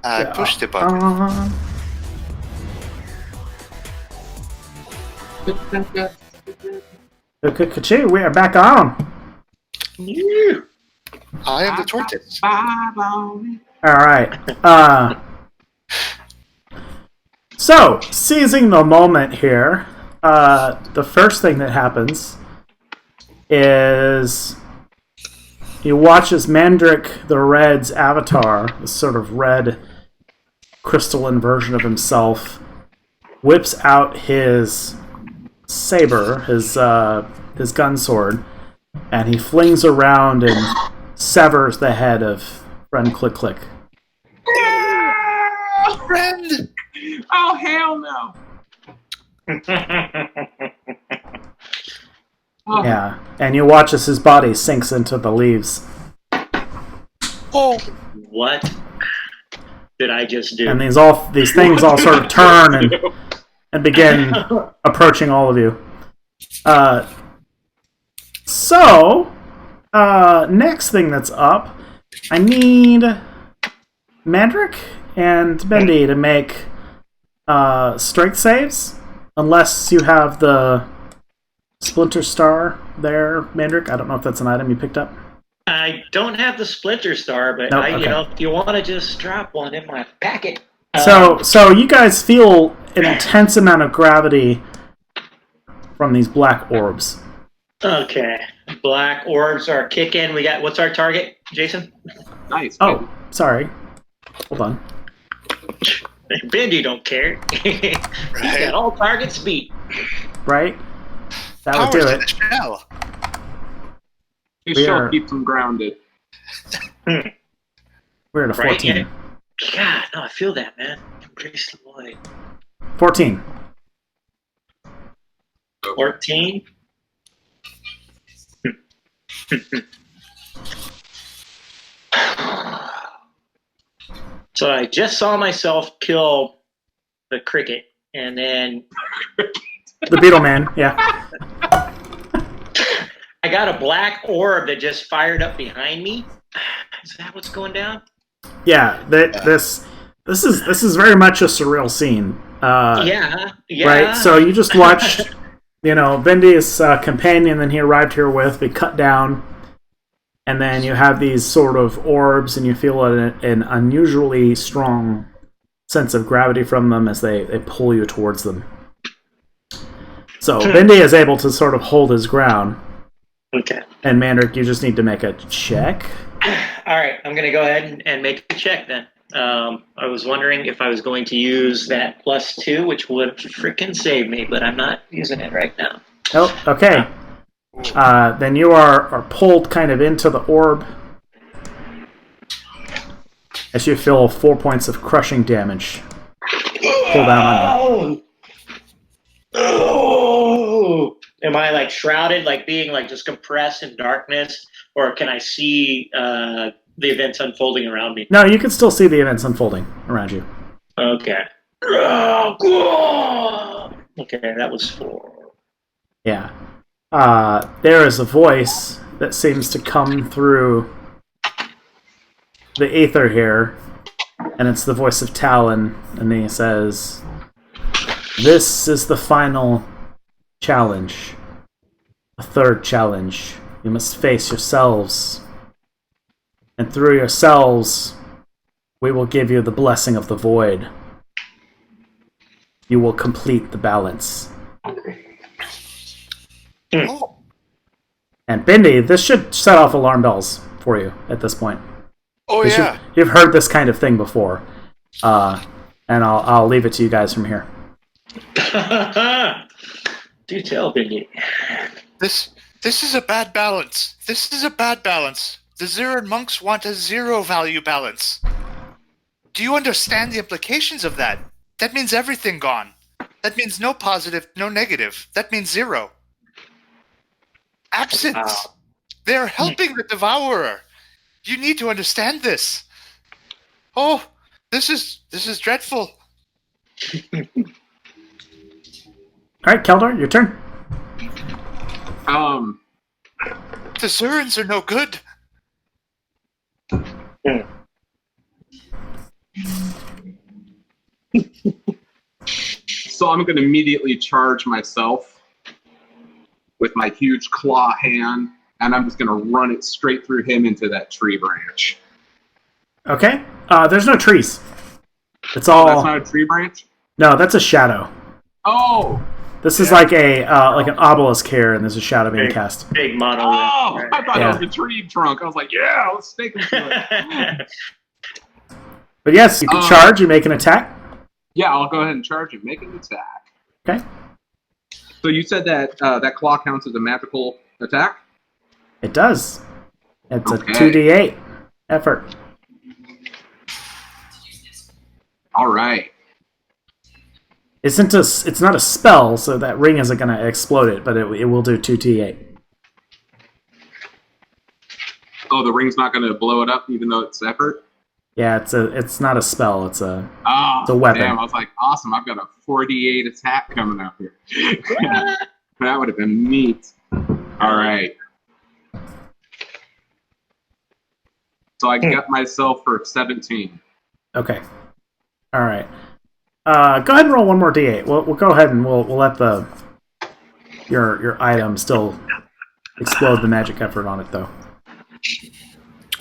I pushed the button. Ka-choo, we are back on. I am the tortoise. Alright. So, seizing the moment here, the first thing that happens is you watch as Mandrick the Red's avatar, this sort of red crystalline version of himself, whips out his saber, his gun sword, and he flings around and severs the head of Friend Click Click. Friend! Oh, hell no. Oh. Yeah, and you watch as his body sinks into the leaves. Oh! What did I just do? And these things all sort of turn and begin approaching all of you. Next thing that's up, I need Mandrick and Bendy to make strength saves, unless you have the Splinter Star there, Mandrick. I don't know if that's an item you picked up. I don't have the Splinter Star, but No, okay. if you want to just drop one in my packet. So you guys feel an intense amount of gravity from these black orbs. Okay. Black orbs are kicking. What's our target, Jason? Nice. Oh, sorry. Hold on. Bendy don't care. He's got all targets beat. Right? That would Powers do to it. the shell. You we sure are- keep them grounded. We're at a 14. Right? God, no, I feel that, man. Embrace the void. 14. 14. So I just saw myself kill the cricket, and then The Beetle Man, yeah. I got a black orb that just fired up behind me. Is that what's going down? Yeah, this is very much a surreal scene. Yeah. Right? So you just watched, Bendy's companion that he arrived here with be cut down, and then you have these sort of orbs, and you feel an unusually strong sense of gravity from them as they pull you towards them. So Bendy is able to sort of hold his ground. Okay. And Mandrick, you just need to make a check. All right, I'm going to go ahead and make a check then. I was wondering if I was going to use that +2, which would freaking save me, but I'm not using it right now. Oh, okay. Then you are pulled kind of into the orb as you feel 4 points of crushing damage pull down on you. Oh! Am I shrouded, being just compressed in darkness, or can I see the events unfolding around me? No, you can still see the events unfolding around you. Okay. Okay, that was 4. Yeah. There is a voice that seems to come through the aether here, and it's the voice of Talon, and he says, "This is the final challenge. A third challenge. You must face yourselves. And through yourselves, we will give you the blessing of the void. You will complete the balance." Oh, And Bindi, this should set off alarm bells for you at this point. oh yeah. You've heard this kind of thing before. And I'll leave it to you guys from here. Do tell, Bendy. This is a bad balance. This is a bad balance. The Zurin monks want a 0 value balance. Do you understand the implications of that? That means everything gone. That means no positive, no negative. That means 0. Absence. They're helping the Devourer. You need to understand this. Oh, this is dreadful. Alright, Keldor, your turn. The Zurins are no good. So I'm going to immediately charge myself with my huge claw hand, and I'm just going to run it straight through him into that tree branch. Okay. There's no trees. It's Oh, all. that's not a tree branch? No, that's a shadow. Oh! This is like an obelisk here, and there's a shadow being cast. Big mono. Oh! I thought Yeah. it was a tree trunk. I was like, yeah, let's stake him to it. But yes, you can charge. You make an attack. Yeah, I'll go ahead and charge him. Make an attack. Okay. So you said that that claw counts as a magical attack? It does. It's Okay. a 2d8 effort. All right. It's not a spell, so that ring isn't going to explode it, but it will do 2d8. Oh, the ring's not going to blow it up, even though it's effort? Yeah, it's not a spell. It's a Oh, a weapon. Damn, I was like, awesome, I've got a 48 attack coming up here. That would have been neat. All right. So I got myself for 17. Okay. All right. Go ahead and roll one more d8. We'll go ahead and we'll let your item still explode the magic effort on it, though.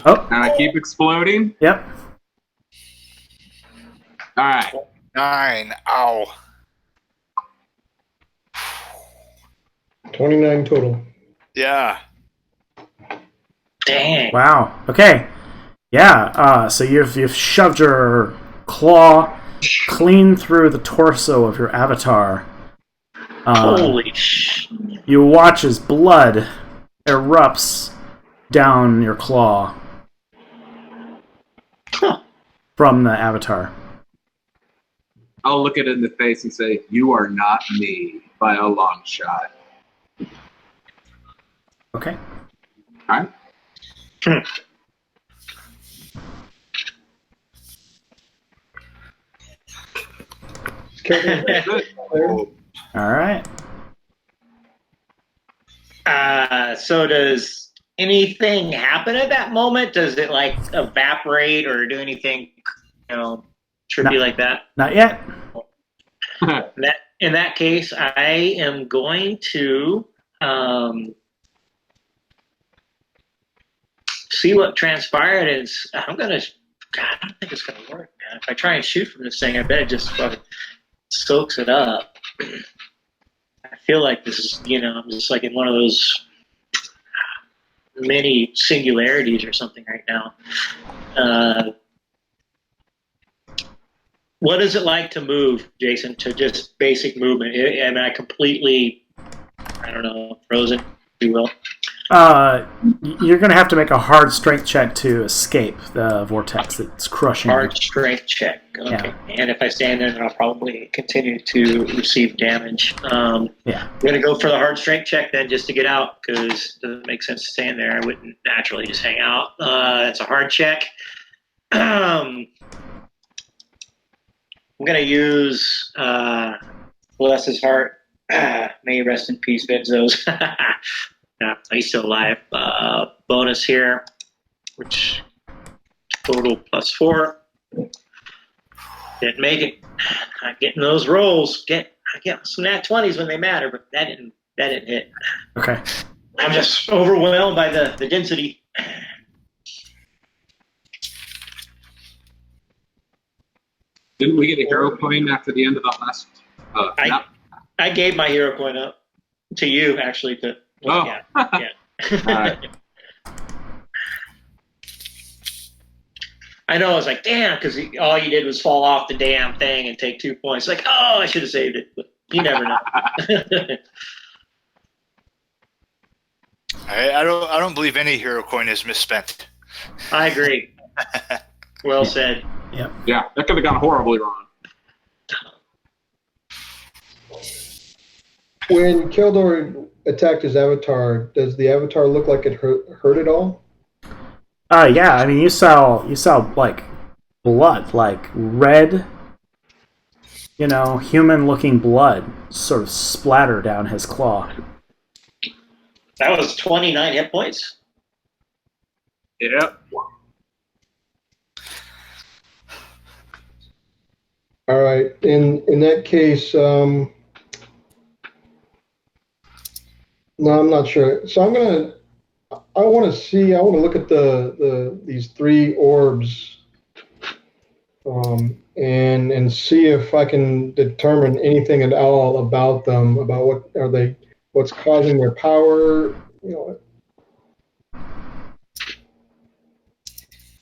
Oh. And I keep exploding? Yep. All right. 9. Ow. 29 total. Yeah. Dang. Wow. Okay. Yeah. So you've shoved your claw clean through the torso of your avatar. Holy sh! You watch as blood erupts down your claw from the avatar. I'll look it in the face and say, you are not me by a long shot. Okay. All right? All right. So does anything happen at that moment? Does it like evaporate or do anything, trippy No. like that? Not yet. In that case, I am going to see what transpired. And I'm gonna. God, I don't think it's gonna work, man. If I try and shoot from this thing, I bet it just fucking soaks it up. I feel like this is, I'm just like in one of those mini singularities or something right now. What is it like to move, Jason, to just basic movement? Am I completely, frozen, if you will? You're going to have to make a hard strength check to escape the vortex that's crushing Hard you. strength check. Okay. Yeah. And if I stand in, I'll probably continue to receive damage. Yeah. I'm going to go for the hard strength check then just to get out because it doesn't make sense to stand there. I wouldn't naturally just hang out. It's a hard check. I'm going to use bless his heart. May he rest in peace, Benzos. No, he's still alive. Bonus here, which total +4. Didn't make it. Not getting those rolls. I get some nat 20s when they matter, but that didn't hit. Okay. I'm just overwhelmed by the density. Didn't we get a hero coin after the end of the last map? I gave my hero coin up to you, actually, to look at. Yeah. All right. I know, I was like, damn, because all you did was fall off the damn thing and take 2 points. Like, oh, I should have saved it. But you never know. I don't believe any hero coin is misspent. I agree. Well said. Yep. Yeah, that could have gone horribly wrong. When Keldor attacked his avatar, does the avatar look like it hurt at all? Yeah, I mean, you saw like blood, like red, human-looking blood sort of splatter down his claw. That was 29 hit points. Yep. All right. In that case, no, I'm not sure. So I want to look at these three orbs, and see if I can determine anything at all about them, about what's causing their power.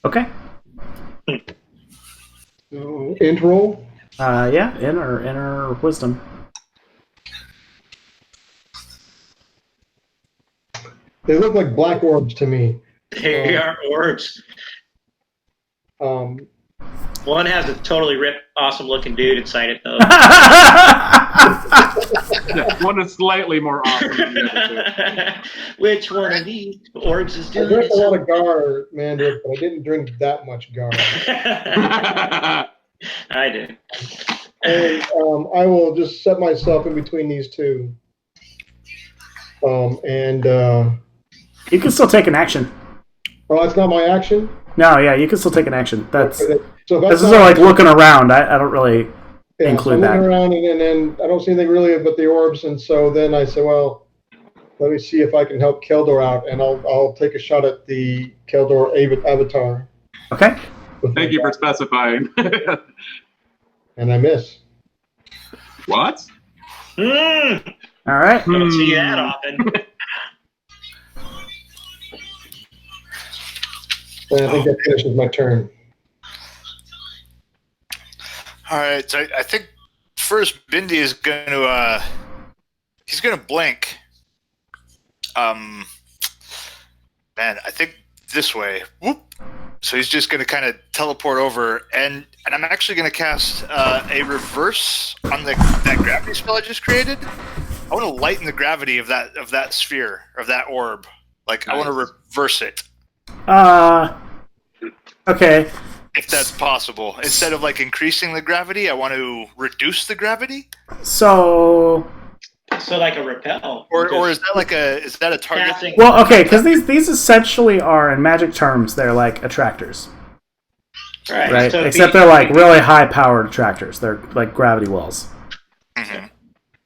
Okay. Int roll. Yeah, inner wisdom. They look like black orbs to me. They are orbs. Um, One has a totally ripped, awesome-looking dude inside it, though. One is slightly more awesome than the other two. Which one of these orbs is I doing drank it? a lot of Gar, Mandarin, but I didn't drink that much Gar. I did. And I will just set myself in between these two. And You can still take an action. oh, that's not my action. No, yeah, you can still take an action. That's So if this that's is not like looking around. I don't really yeah, include so I'm that. looking around, and then I don't see anything really but the orbs, and so then I say, well, let me see if I can help Keldor out, and I'll take a shot at the Keldor avatar. Okay. Thank you for specifying. And I miss. What? Don't All right. see that often. And I think that finishes my turn. All right, so I think first Bindi is going to he's going to blink. Man, I think this way. Whoop. So he's just going to kind of teleport over, and I'm actually going to cast a reverse on that gravity spell I just created. I want to lighten the gravity of that sphere, of that orb. Like, I want to reverse it. Okay. If that's possible. Instead of like increasing the gravity, I want to reduce the gravity. So like a repel. Or is that a target? Casting. well, okay, because these essentially are, in magic terms, they're like attractors, right? So Except they're like really high-powered attractors. They're like gravity wells. Mm-hmm.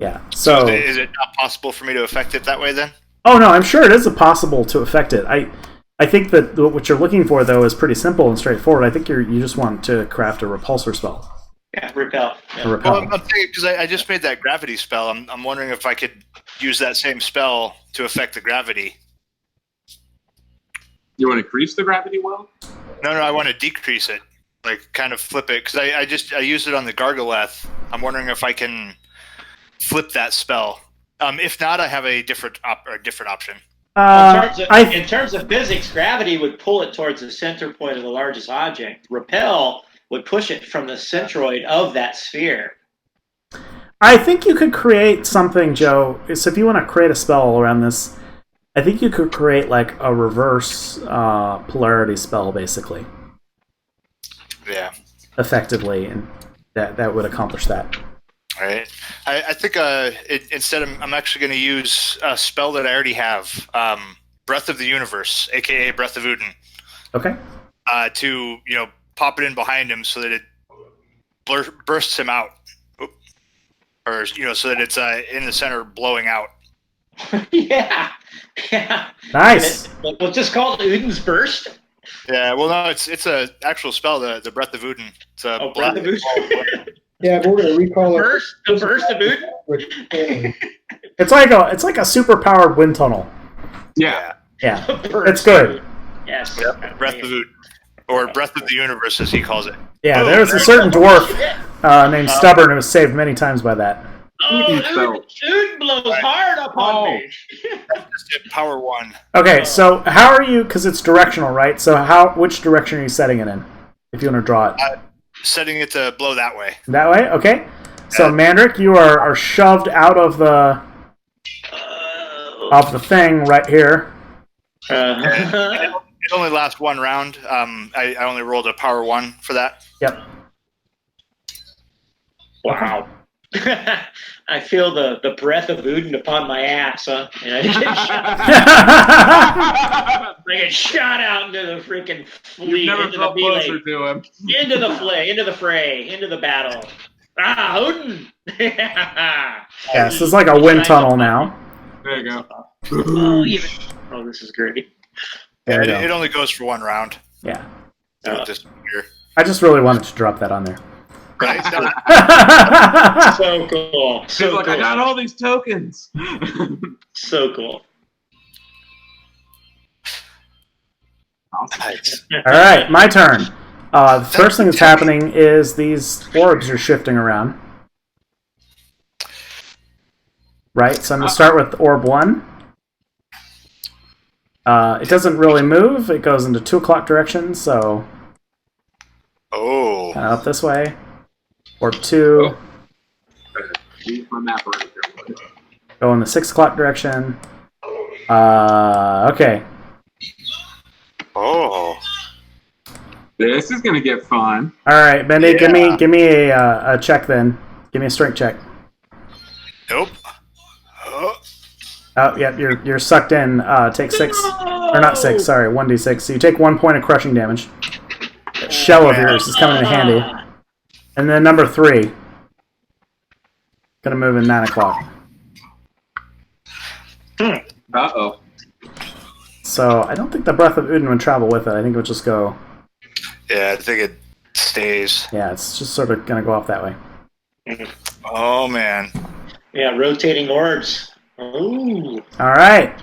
Yeah. So Is it not possible for me to affect it that way then? oh no, I'm sure it is possible to affect it. I think that what you're looking for though is pretty simple and straightforward. I think you just want to craft a repulsor spell. Yeah, repel. Yeah. A repel. Well, I'm thinking because I just made that gravity spell. I'm wondering if I could use that same spell to affect the gravity. You want to increase the gravity well? No, I want to decrease it. Like kind of flip it because I used it on the Gargaleth. I'm wondering if I can flip that spell. If not, I have a different option. In terms of physics, gravity would pull it towards the center point of the largest object. Repel would push it from the centroid of that sphere. I think you could create something, Joe. So if you want to create a spell around this, I think you could create like a reverse polarity spell, basically. Yeah. Effectively, and that would accomplish that. All right. I think instead I'm actually going to use a spell that I already have, Breath of the Universe, aka Breath of Uden. Okay. To pop it in behind him so that it bursts him out, or so that it's in the center blowing out. Yeah. Nice. We'll just call it Uden's Burst. Yeah. Well, no, it's a actual spell, the Breath of Uden. It's a Breath of Uden. Yeah, but we're going to recall it. The burst of Uden. It's like a super powered wind tunnel. Yeah. Yeah. It's good. Yes. Yeah, Breath of Uden, or Breath of the Universe, as he calls it. Yeah, there's a certain dwarf named Stubborn who was saved many times by that. Oh, Uden blows hard upon me. That's just it, power 1. Okay, so how are you? Because it's directional, right? So which direction are you setting it in? If you want to draw it. Setting it to blow that way. That way? Okay. So, Mandrick, you are shoved out of the thing right here. It only lasts one round. I only rolled a power 1 for that. Yep. Wow. I feel the breath of Udin upon my ass, huh? And I get shot out into the freaking fleet, You've never into the felt melee, closer to him. into the fray, into the battle. Ah, Odin! Yeah, this is like a wind tunnel now. There you go. Oh, this is great. There you It go. only goes for one round. Yeah. It'll disappear. I just really wanted to drop that on there. Right? No, So cool. He's So like, cool. I got all these tokens. So cool. Awesome. nice. All right, my turn. The first thing that's happening is these orbs are shifting around. Right, so I'm going to start with orb 1. It doesn't really move. It goes into 2 o'clock direction, so Oh. kind of up this way. Orb 2, Use my map right there. go in the 6 o'clock direction. Okay. Oh. This is gonna get fun. All right, Bendy, Yeah. give me a check then. Give me a strength check. Nope. Oh. Oh, yep, you're sucked in. Take 6, or not 6. Sorry, 1d6. So you take 1 point of crushing damage. That shell of yours is coming in handy. And then number 3. Gonna move in 9 o'clock. Uh-oh. So I don't think the Breath of Udin would travel with it. I think it would just go. Yeah, I think it stays. Yeah, it's just sort of gonna go off that way. Oh, man. Yeah, rotating orbs. Ooh. All right,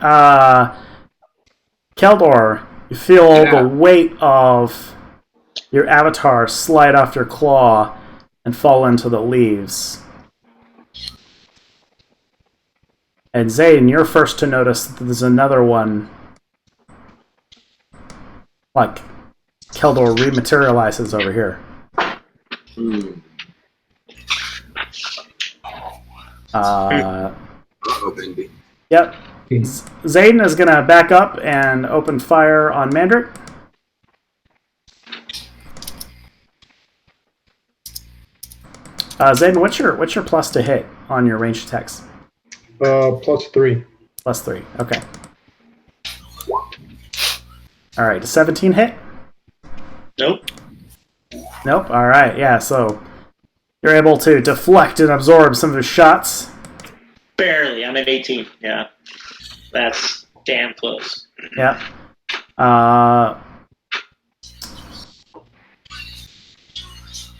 Keldor, you feel Yeah. the weight of your avatar slide off your claw and fall into the leaves. And Zayden, you're first to notice that there's another one. Like, Keldor rematerializes over here. Uh-oh, Bendy. Yep. Zayden is going to back up and open fire on Mandrick. Zayden, what's your plus to hit on your ranged attacks? +3. +3. Okay. All right. Does 17 hit? Nope. Nope. All right. Yeah. So you're able to deflect and absorb some of his shots. Barely. I'm at 18. Yeah. That's damn close. Yep.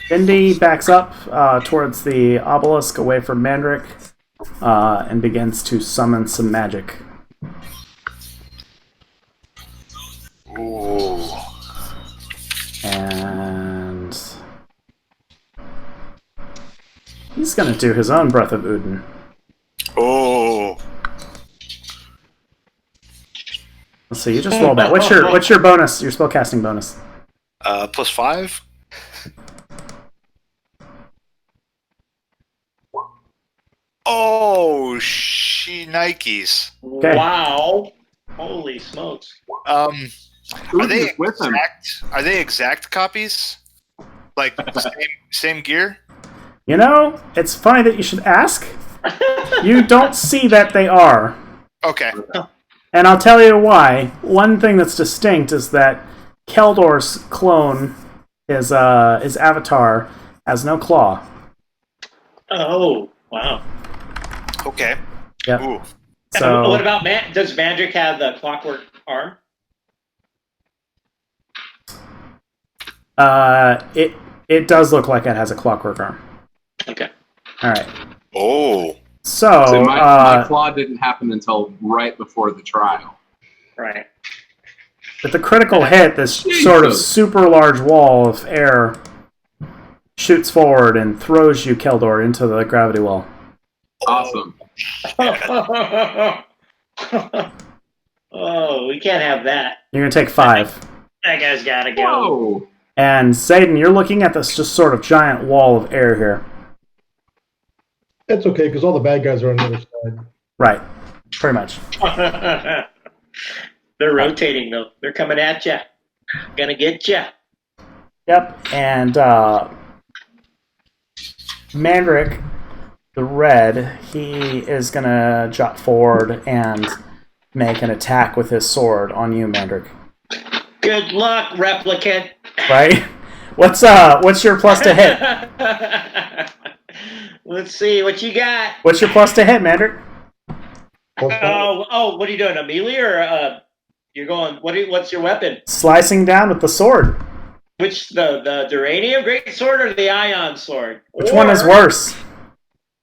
Bendy backs up towards the obelisk away from Mandrick and begins to summon some magic. Ooh. And he's going to do his own Breath of Udin. Oh. Let's see, you just rolled that. What's your bonus, your spellcasting bonus? +5? Oh, she Nikes. Okay. Wow. Holy smokes. Are Who's they with him? exact? Are they exact copies? Like same gear? You know, it's funny that you should ask. You don't see that they are. Okay. And I'll tell you why. One thing that's distinct is that Keldor's clone, his avatar, has no claw. Oh, wow. Okay. Yep. Ooh. So What about does Mandrick have the clockwork arm? it does look like it has a clockwork arm. Okay. All right. Oh. So, So my claw didn't happen until right before the trial. Right. with the critical hit, this sort of super large wall of air shoots forward and throws you, Keldor, into the gravity well. Awesome. Oh, we can't have that. You're going to take 5. That guy's got to go. Whoa. And Zayden, you're looking at this just sort of giant wall of air here. It's okay, because all the bad guys are on the other side. Right. Pretty much. They're rotating, though. They're coming at you. Gonna get you. Yep. And Mandrick, the red, he is gonna jump forward and make an attack with his sword on you, Mandrick. Good luck, replicant. Right? What's your plus to hit? Let's see what you got. What's your plus to hit, Mandrick? Oh, what are you doing? A melee or you're going? What's your weapon? Slicing down with the sword. Which the Duranium great sword or the Ion sword? Which one is worse?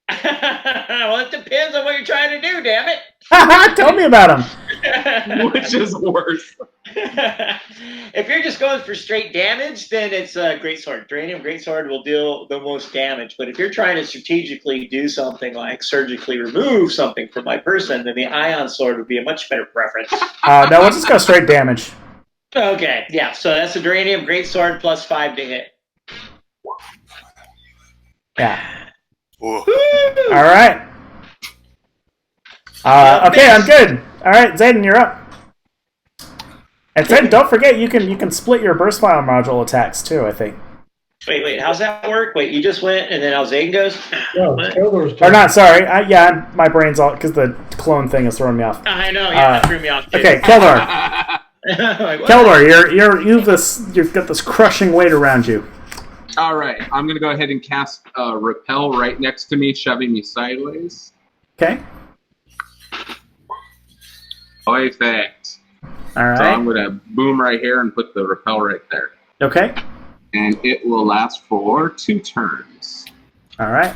Well, it depends on what you're trying to do. Damn it! Tell me about him. Which is worse? If you're just going for straight damage, then it's a great sword. Duranium great sword will deal the most damage. But if you're trying to strategically do something like surgically remove something from my person, then the Ion sword would be a much better preference. No, we'll just go straight damage. Okay, yeah. So that's the Duranium great sword plus 5 to hit. Yeah. Ooh. All right. Okay, I'm good. All right, Zayden, you're up. And Zayden, don't forget you can split your burst file module attacks too. I think. Wait. How's that work? Wait, you just went and then Alzain goes. No, What? Kildor's Or turn. not? Sorry. Yeah, my brain's all because the clone thing is throwing me off. I know. Yeah, that threw me off. Too. Okay, Keldor. Like, what? Keldor, you've got this crushing weight around you. All right, I'm going to go ahead and cast Repel right next to me, shoving me sideways. Okay. Perfect. All So I'm right. going to boom right here and put the Repel right there. Okay. And it will last for 2 turns. All right.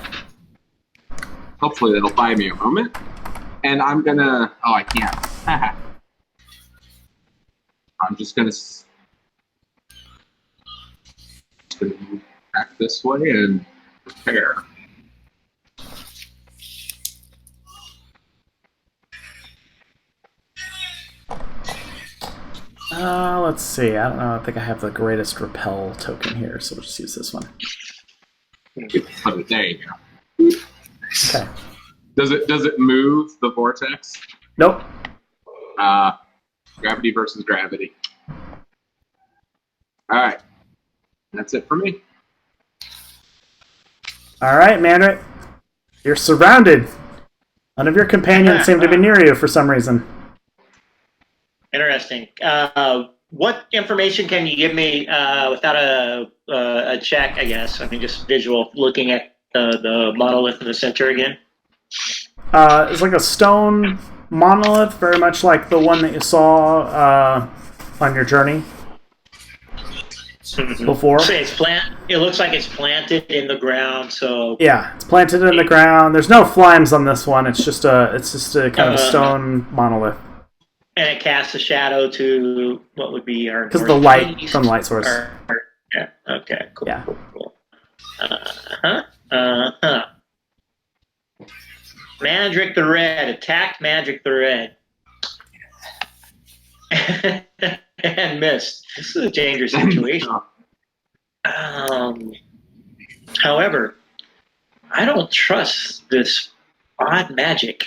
Hopefully that'll buy me a moment. And I'm going to... Oh, I can't. I'm just going to move back this way and prepare. Let's see. I don't know. I think I have the greatest repel token here, so we'll just use this one. Put it there. You go. Okay. Does it move the vortex? Nope. Gravity versus gravity. All right, that's it for me. All right, Manric. You're surrounded. None of your companions seem to be near you for some reason. Interesting. What information can you give me without a check, I guess? I mean, just visual, looking at the monolith in the center again? It's like a stone monolith, very much like the one that you saw on your journey before. So it looks like it's planted in the ground, so... Yeah, it's planted in the ground. There's no flames on this one. It's just a kind of a stone monolith. And it casts a shadow to what would be our... Because the light from the light source. Yeah, okay, cool. Yeah. Cool. Mandrick the Red attacked Mandrick the Red. And missed. This is a dangerous situation. However, I don't trust this odd magic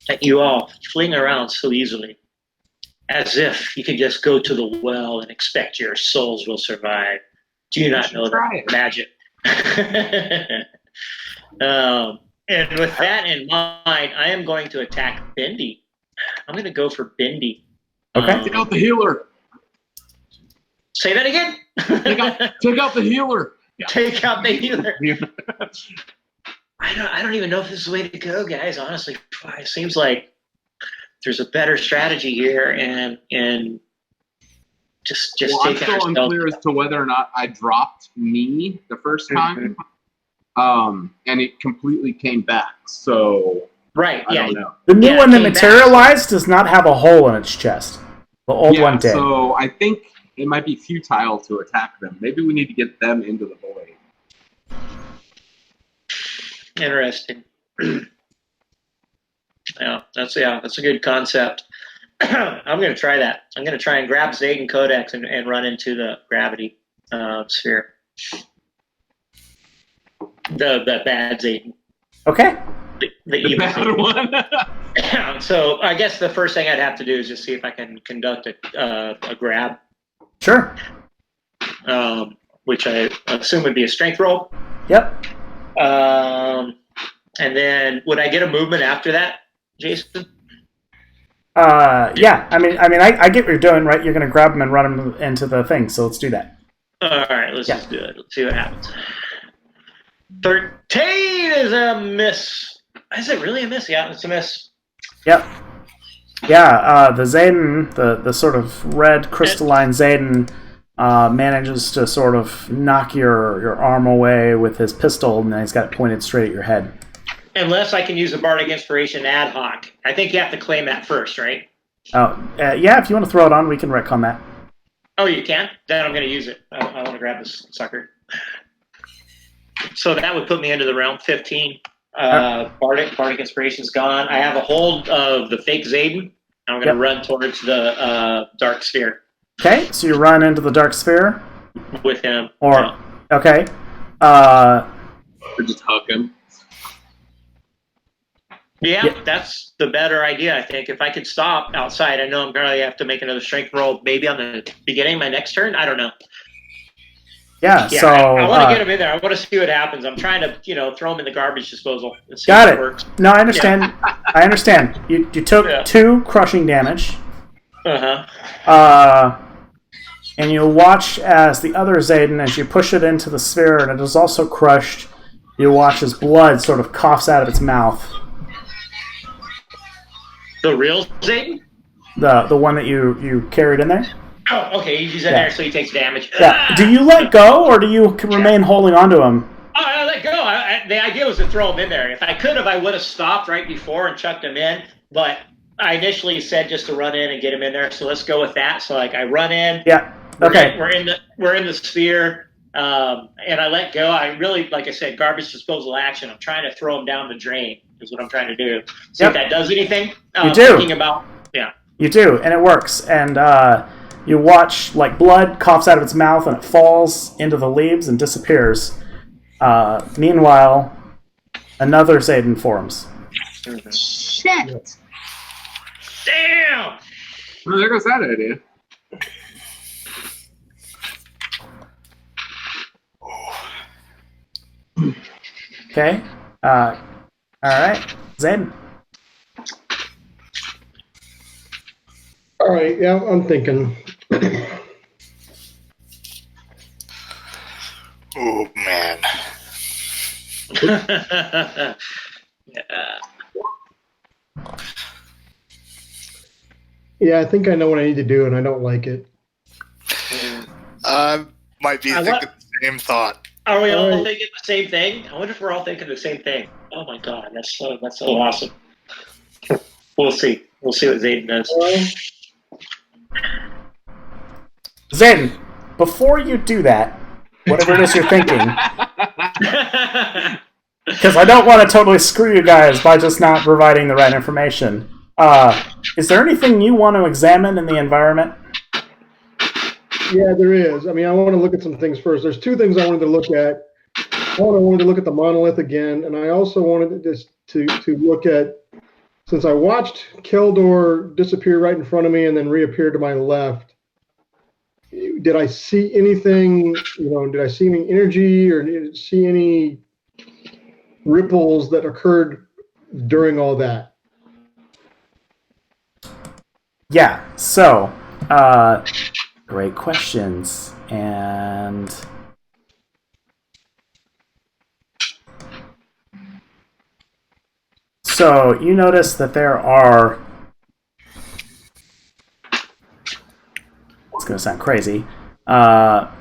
that you all fling around so easily. As if you can just go to the well and expect your souls will survive. Do you not know that magic? And with that in mind, I am going to attack Bindi. I'm going to go for Bindi. Okay. Take out the healer. Say that again. Take out the healer. Yeah. Take out the healer. I don't even know if this is the way to go, guys. Honestly, it seems like there's a better strategy here, and just Well, I'm take still unclear as to whether or not I dropped me the first time, and it completely came back. So right, I yeah. don't know. The new Yeah, one that came back. materialized does not have a hole in its chest. The old one did. So I think it might be futile to attack them. Maybe we need to get them into the void. Interesting. That's a good concept. I'm going to try that. I'm going to try and grab Zayden Codex and run into the gravity sphere. The bad Zayden. Okay. The The evil bad Zayden. one. So I guess the first thing I'd have to do is just see if I can conduct a grab, Sure. which I assume would be a strength roll. Yep. And then would I get a movement after that, Jason? Yeah. I mean, I get what you're doing, right? You're going to grab them and run them into the thing. So let's do that. All right, let's just do it. Let's see what happens. 13 is a miss. Is it really a miss? Yeah, it's a miss. Yep. Yeah, the Zayden, the sort of red crystalline Zayden, manages to sort of knock your arm away with his pistol, and then he's got it pointed straight at your head. Unless I can use a Bardic Inspiration ad hoc. I think you have to claim that first, right? Oh, yeah, if you want to throw it on, we can retcon that. Oh, you can? Then I'm going to use it. I want to grab this sucker. So that would put me into the realm 15. Bardic Inspiration's gone. I have a hold of the fake Zayden. I'm going to run towards the Dark Sphere. Okay, so you run into the Dark Sphere? With him. Okay. Or just hug him. Yeah, that's the better idea, I think. If I could stop outside, I know I'm going to have to make another strength roll maybe on the beginning of my next turn. I don't know. Yeah, so... I want to get him in there. I want to see what happens. I'm trying to, throw him in the garbage disposal and see got if it. Works. No, I understand. Yeah. I understand. You took 2 crushing damage. Uh-huh. And you watch as the other Zayden, as you push it into the sphere, and it is also crushed, you watch as blood sort of coughs out of its mouth. The real Zayden? The one that you carried in there? Oh, okay. He's in there, so he takes damage. Yeah. Do you let go, or do you remain holding onto him? Oh, I let go. The idea was to throw him in there. If I could have, I would have stopped right before and chucked him in. But I initially said just to run in and get him in there. So let's go with that. So I run in. Yeah. Okay. We're in the sphere, and I let go. I really, like I said, garbage disposal action. I'm trying to throw him down the drain. Is what I'm trying to do. See if that does anything. You do. You do, and it works. And you watch like blood coughs out of its mouth, and it falls into the leaves and disappears. Meanwhile, another Zayden forms. Shit! Damn! Well, there goes that idea. Okay. All right, Zayden. All right, yeah, I'm thinking. Oh, man. Yeah, I think I know what I need to do, and I don't like it. Might be thinking the same thought. Are we all thinking the same thing? I wonder if we're all thinking the same thing. Oh my god, that's so awesome. We'll see. We'll see what Zayden does. Zayden, before you do that, whatever it is you're thinking, because I don't want to totally screw you guys by just not providing the right information. Is there anything you want to examine in the environment? Yeah, there is. I mean, I want to look at some things first. There's 2 things I wanted to look at. One, I wanted to look at the monolith again, and I also wanted to look at, since I watched Keldor disappear right in front of me and then reappear to my left, did I see anything, did I see any energy or did I see any ripples that occurred during all that? Yeah, so, great questions. And so you notice that there are, it's going to sound crazy. That's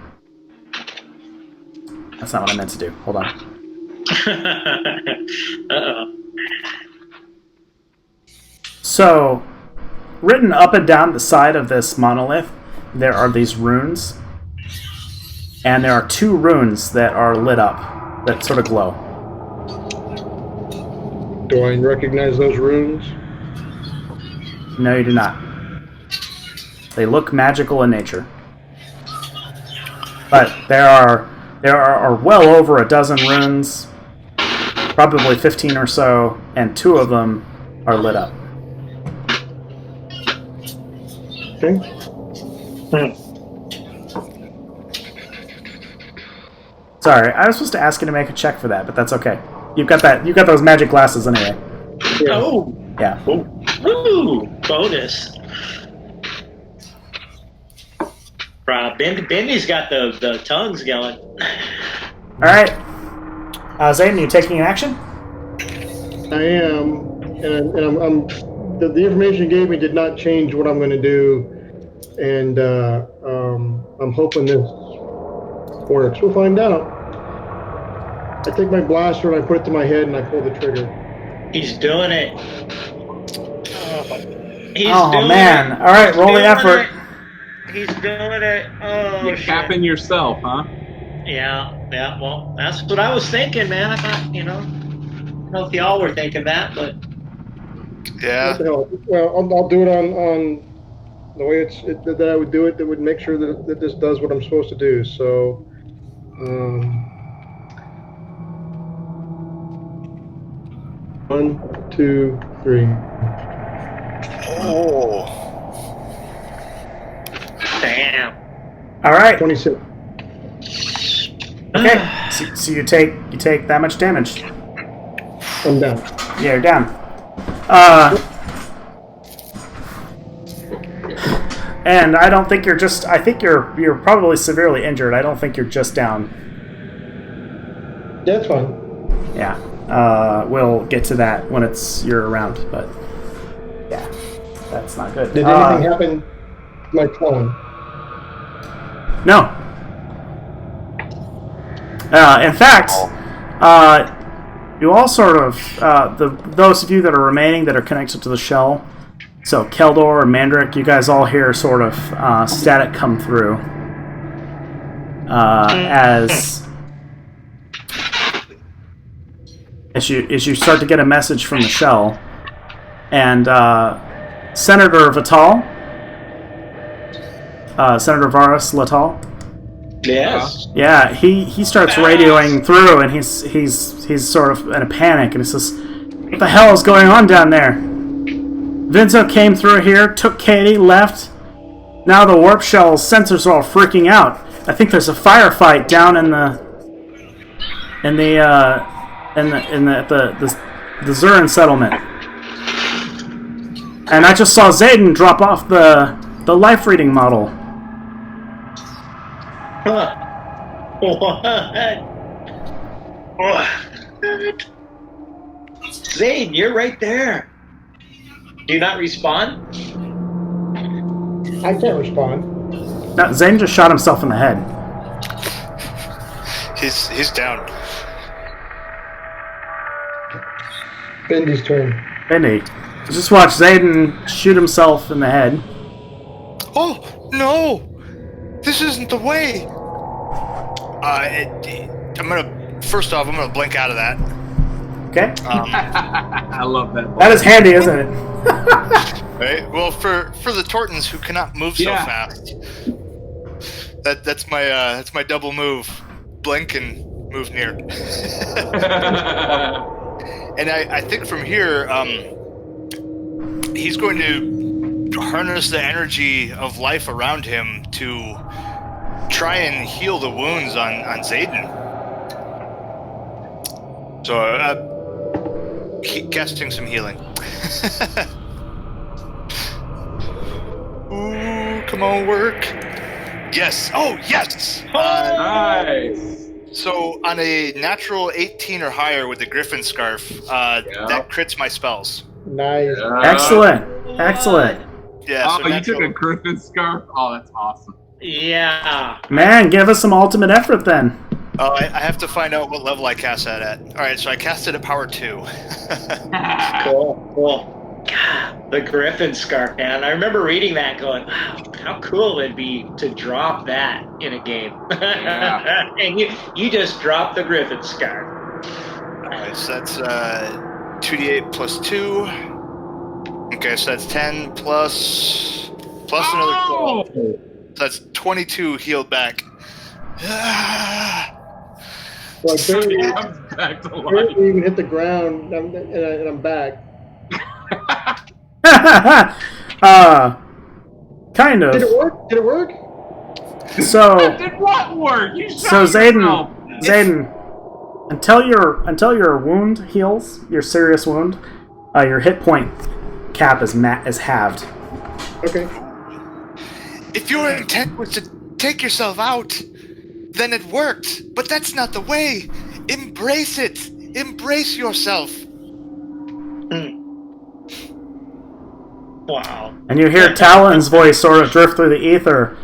not what I meant to do. Hold on. Uh-oh. So, written up and down the side of this monolith, there are these runes. And there are 2 runes that are lit up, that sort of glow. Do I recognize those runes? No, you do not. They look magical in nature. But there are well over a dozen runes, probably 15 or so, and 2 of them are lit up. Okay. Sorry, I was supposed to ask you to make a check for that, but that's okay. You've got that. You've got those magic glasses anyway. Yeah. Oh, Yeah. ooh, bonus. Bendy's got the tongues going. All right. Zayden, you taking an action? I am, and I'm the information you gave me did not change what I'm going to do, and I'm hoping this works. We'll find out. I take my blaster and I put it to my head and I pull the trigger. He's doing it. He's doing man! it. All right, roll the Doing effort. it. He's doing it. Oh, You're shit. capping yourself, huh? Yeah. Well, that's what I was thinking, man. I thought, I don't know if y'all were thinking that, but Yeah. What the hell? Well, I'll do it on the way that I would do it. That would make sure that this does what I'm supposed to do. So, 1, 2, 3. Oh. damn. All right. 26. Okay. So you take that much damage. I'm down. Yeah, you're down. And I don't think you're just. I think you're probably severely injured. I don't think you're just down. That's fine. Yeah. We'll get to that when you're around. But yeah, that's not good. Did anything happen to my clone? No. In fact, you all sort of those of you that are remaining that are connected to the shell. So Keldor and Mandrick, you guys all hear sort of static come through as you start to get a message from the shell, and Senator Vital, Senator Varus Latal. Yes. Yeah, he starts radioing through, and he's sort of in a panic, and he says, "What the hell is going on down there? Vinzo came through here, took Katie, left. Now the Warpshell sensors are all freaking out. I think there's a firefight down in the Zurin settlement. And I just saw Zayden drop off the life reading model." Huh. What? Zane, you're right there. Do you not respond? I can't respond. No, Zayden just shot himself in the head. He's down. Bendy's turn. Bendy, just watch Zayden shoot himself in the head. Oh no! This isn't the way. I'm gonna blink out of that. Okay, I love that. that is handy, isn't it? Right. Well, for the Tortons who cannot move so Yeah. fast, that's my double move. Blink and move near. And I think from here, he's going to harness the energy of life around him to try and heal the wounds on Zayden. So, casting some healing. Ooh, come on, work. Yes. Oh, yes. Nice. So on a natural 18 or higher with the Griffin Scarf, that crits my spells. Nice. Excellent. Yeah. Oh, so you natural, took a Griffin scarf? Oh, that's awesome. Yeah. Man, give us some ultimate effort then. Oh, I have to find out what level I cast that at. All right, so I cast it at power 2. Cool. God, the Griffin scarf, man. I remember reading that going, wow, how cool it'd be to drop that in a game. Yeah. And you just dropped the Griffin scarf. All right, so that's 2d8 plus 2. Okay, so that's 10 plus another 12. So that's 22 healed back. Like barely, He comes back to life. barely even hit the ground, and I'm back. Kind of. Did it work? Did it work? So, Did what work? You shot so yourself. Zayden, until your wound heals, your serious wound, your hit point cap is halved. Okay. If your intent was to take yourself out, then it worked. But that's not the way. Embrace it. Embrace yourself. Wow. And you hear Talon's voice sort of drift through the ether.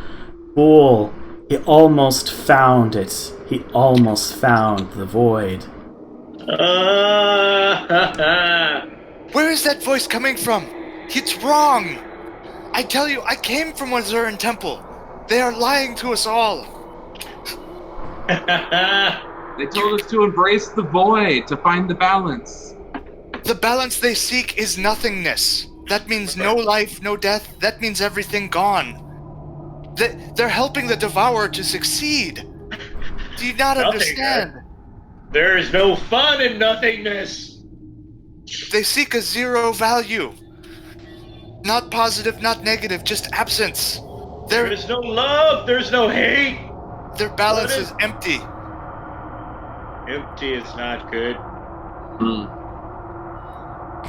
Fool, he almost found it. He almost found the void. Where is that voice coming from? It's wrong. I tell you, I came from a Zurin temple. They are lying to us all. They told us to embrace the void, to find the balance. The balance they seek is nothingness. That means no life, no death. That means everything gone. They're helping the Devourer to succeed. Do you not understand? There is no fun in nothingness. They seek a zero value. Not positive, not negative, just absence. There is no love, there's no hate. Their balance is empty. Empty is not good.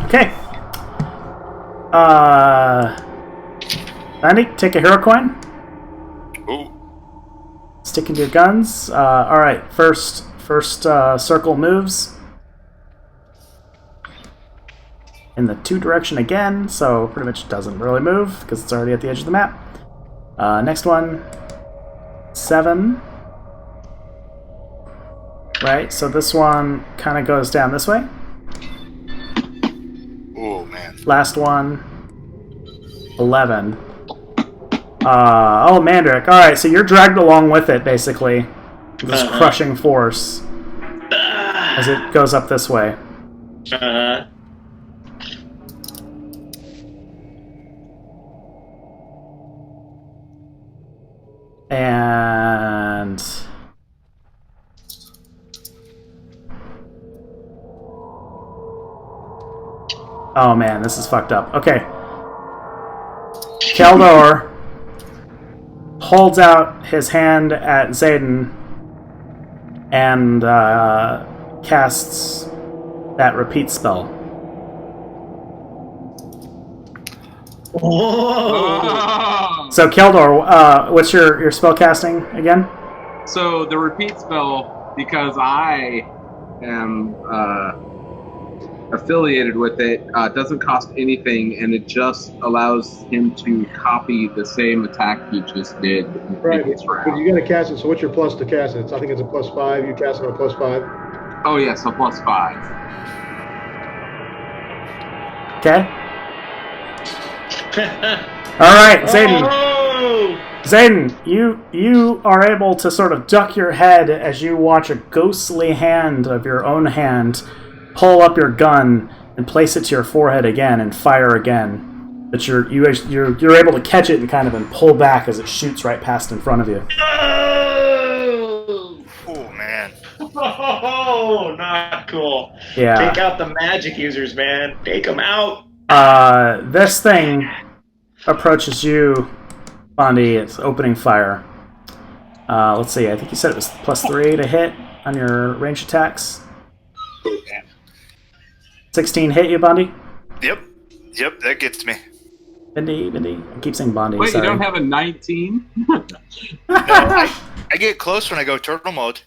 Okay. Andy, take a hero coin. Ooh. Stick into your guns. Alright, first circle moves. In the 2 direction again, so pretty much doesn't really move because it's already at the edge of the map. Next one, 7. Right, so this one kind of goes down this way. Oh man. Last one, 11. Mandrick. Alright, so you're dragged along with it, basically. This crushing force. As it goes up this way. And... oh man, this is fucked up. Okay. Keldor holds out his hand at Zayden and casts that repeat spell. Oh! So Keldor, what's your spell casting again? So the repeat spell, because I am affiliated with it, doesn't cost anything, and it just allows him to copy the same attack he just did in the Right. previous But round. you got to cast it. So what's your plus to cast it? So I think it's a +5. You cast it on a +5. Oh yeah, so +5. Okay. Alright, Zayden. Oh! Zayden, you are able to sort of duck your head as you watch a ghostly hand of your own hand pull up your gun and place it to your forehead again and fire again. But you're able to catch it and pull back as it shoots right past in front of you. Oh! Oh man. Oh, not cool. Yeah. Take out the magic users, man. Take them out. This thing approaches you, Bondi. It's opening fire. Let's see. I think you said it was +3 to hit on your range attacks. 16 hit you, Bondi? Yep, that gets me. Bindi. I keep saying Bondi. Wait, sorry. you don't have a 19? No, I get close when I go turtle mode.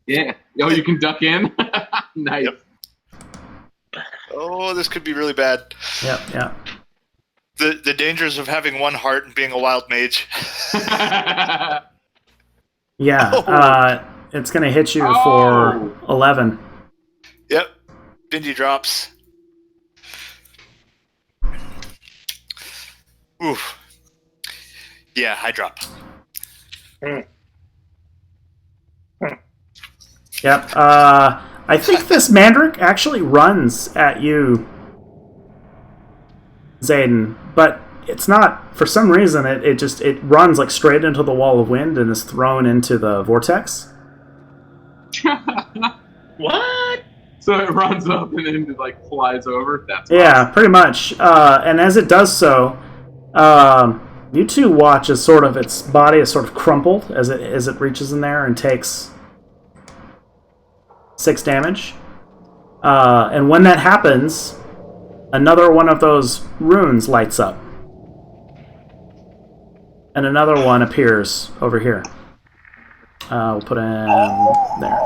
Yeah. Oh, you can duck in? Nice. Yep. Oh, this could be really bad. Yep. The dangers of having one heart and being a wild mage. Yeah, it's going to hit you for 11. Yep. Bindi drops. Oof. Yeah, I drop. Yep. I think this Mandrick actually runs at you, Zayden, but it's not, for some reason, it runs like straight into the wall of wind and is thrown into the vortex. What? So it runs up and then it flies over? That's Yeah, awesome. pretty much. And as it does so, you two watch as its body is sort of crumpled as it reaches in there and takes 6 damage. And when that happens, another one of those runes lights up. And another one appears over here. We'll put him there.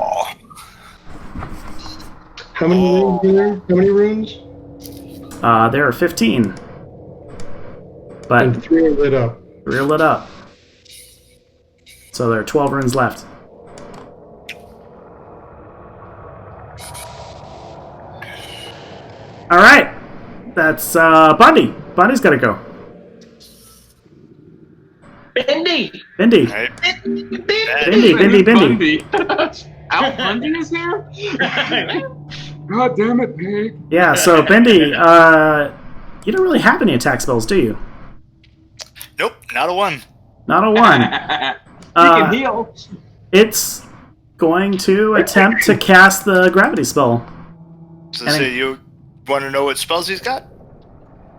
How many runes are there? How many runes? There are 15. But And 3 are lit up. 3 are lit up. So there are 12 runes left. Alright. That's Bundy. Bundy's gotta go. Bendy! Bendy. Right? Bendy. Al Bundy is here? God damn it, pig. Yeah, so Bendy, you don't really have any attack spells, do you? Nope, not a one. Not a 1. You can heal. It's going to attempt to cast the gravity spell. So you want to know what spells he's got?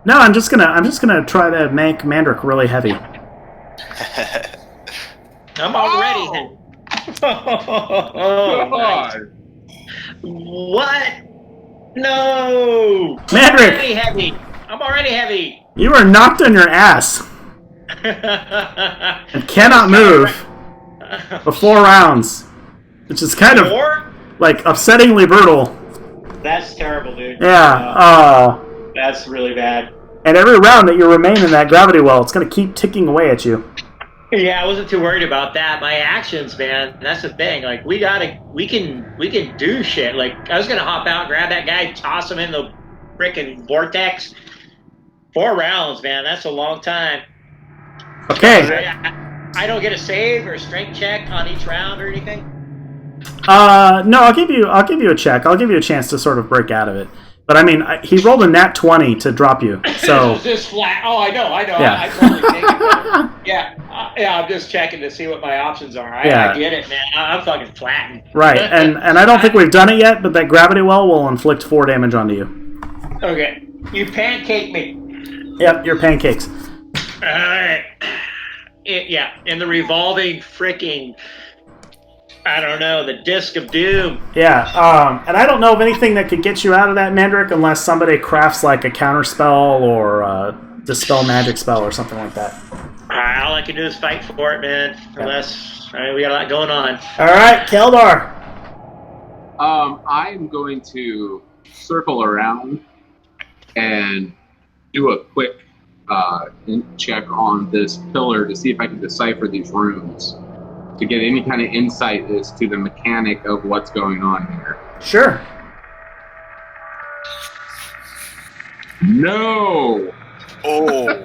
No, I'm just gonna try to make Mandrick really heavy. I'm already. Oh, nice. God. What? No! Mandrick! I'm already heavy. You are knocked on your ass and cannot move for 4 rounds, which is kind of like upsettingly brutal. That's terrible, dude. Yeah. That's really bad. And every round that you remain in that gravity well, it's gonna keep ticking away at you. Yeah, I wasn't too worried about that. My actions, man, that's the thing. Like, we can do shit. Like, I was gonna hop out, grab that guy, toss him in the frickin' vortex. 4 rounds, man. That's a long time. Okay. I don't get a save or a strength check on each round or anything. No, I'll give you a check. I'll give you a chance to sort of break out of it. But I mean, he rolled a nat 20 to drop you. So This is just flat. Oh, I know. Yeah. I totally think it. Yeah. I'm just checking to see what my options are. I get it, man. I'm fucking flattened. right, and I don't think we've done it yet, but that gravity well will inflict 4 damage onto you. Okay, you pancake me. Yep, you're pancakes. All right. In the revolving freaking, I don't know, the disc of doom. Yeah, and I don't know of anything that could get you out of that Mandrick unless somebody crafts like a counter spell or a dispel magic spell or something like that. All I can do is fight for it, man. Unless we got a lot going on. All right, Keldar. I'm going to circle around and do a quick check on this pillar to see if I can decipher these runes, to get any kind of insight as to the mechanic of what's going on here. Sure. No! Oh.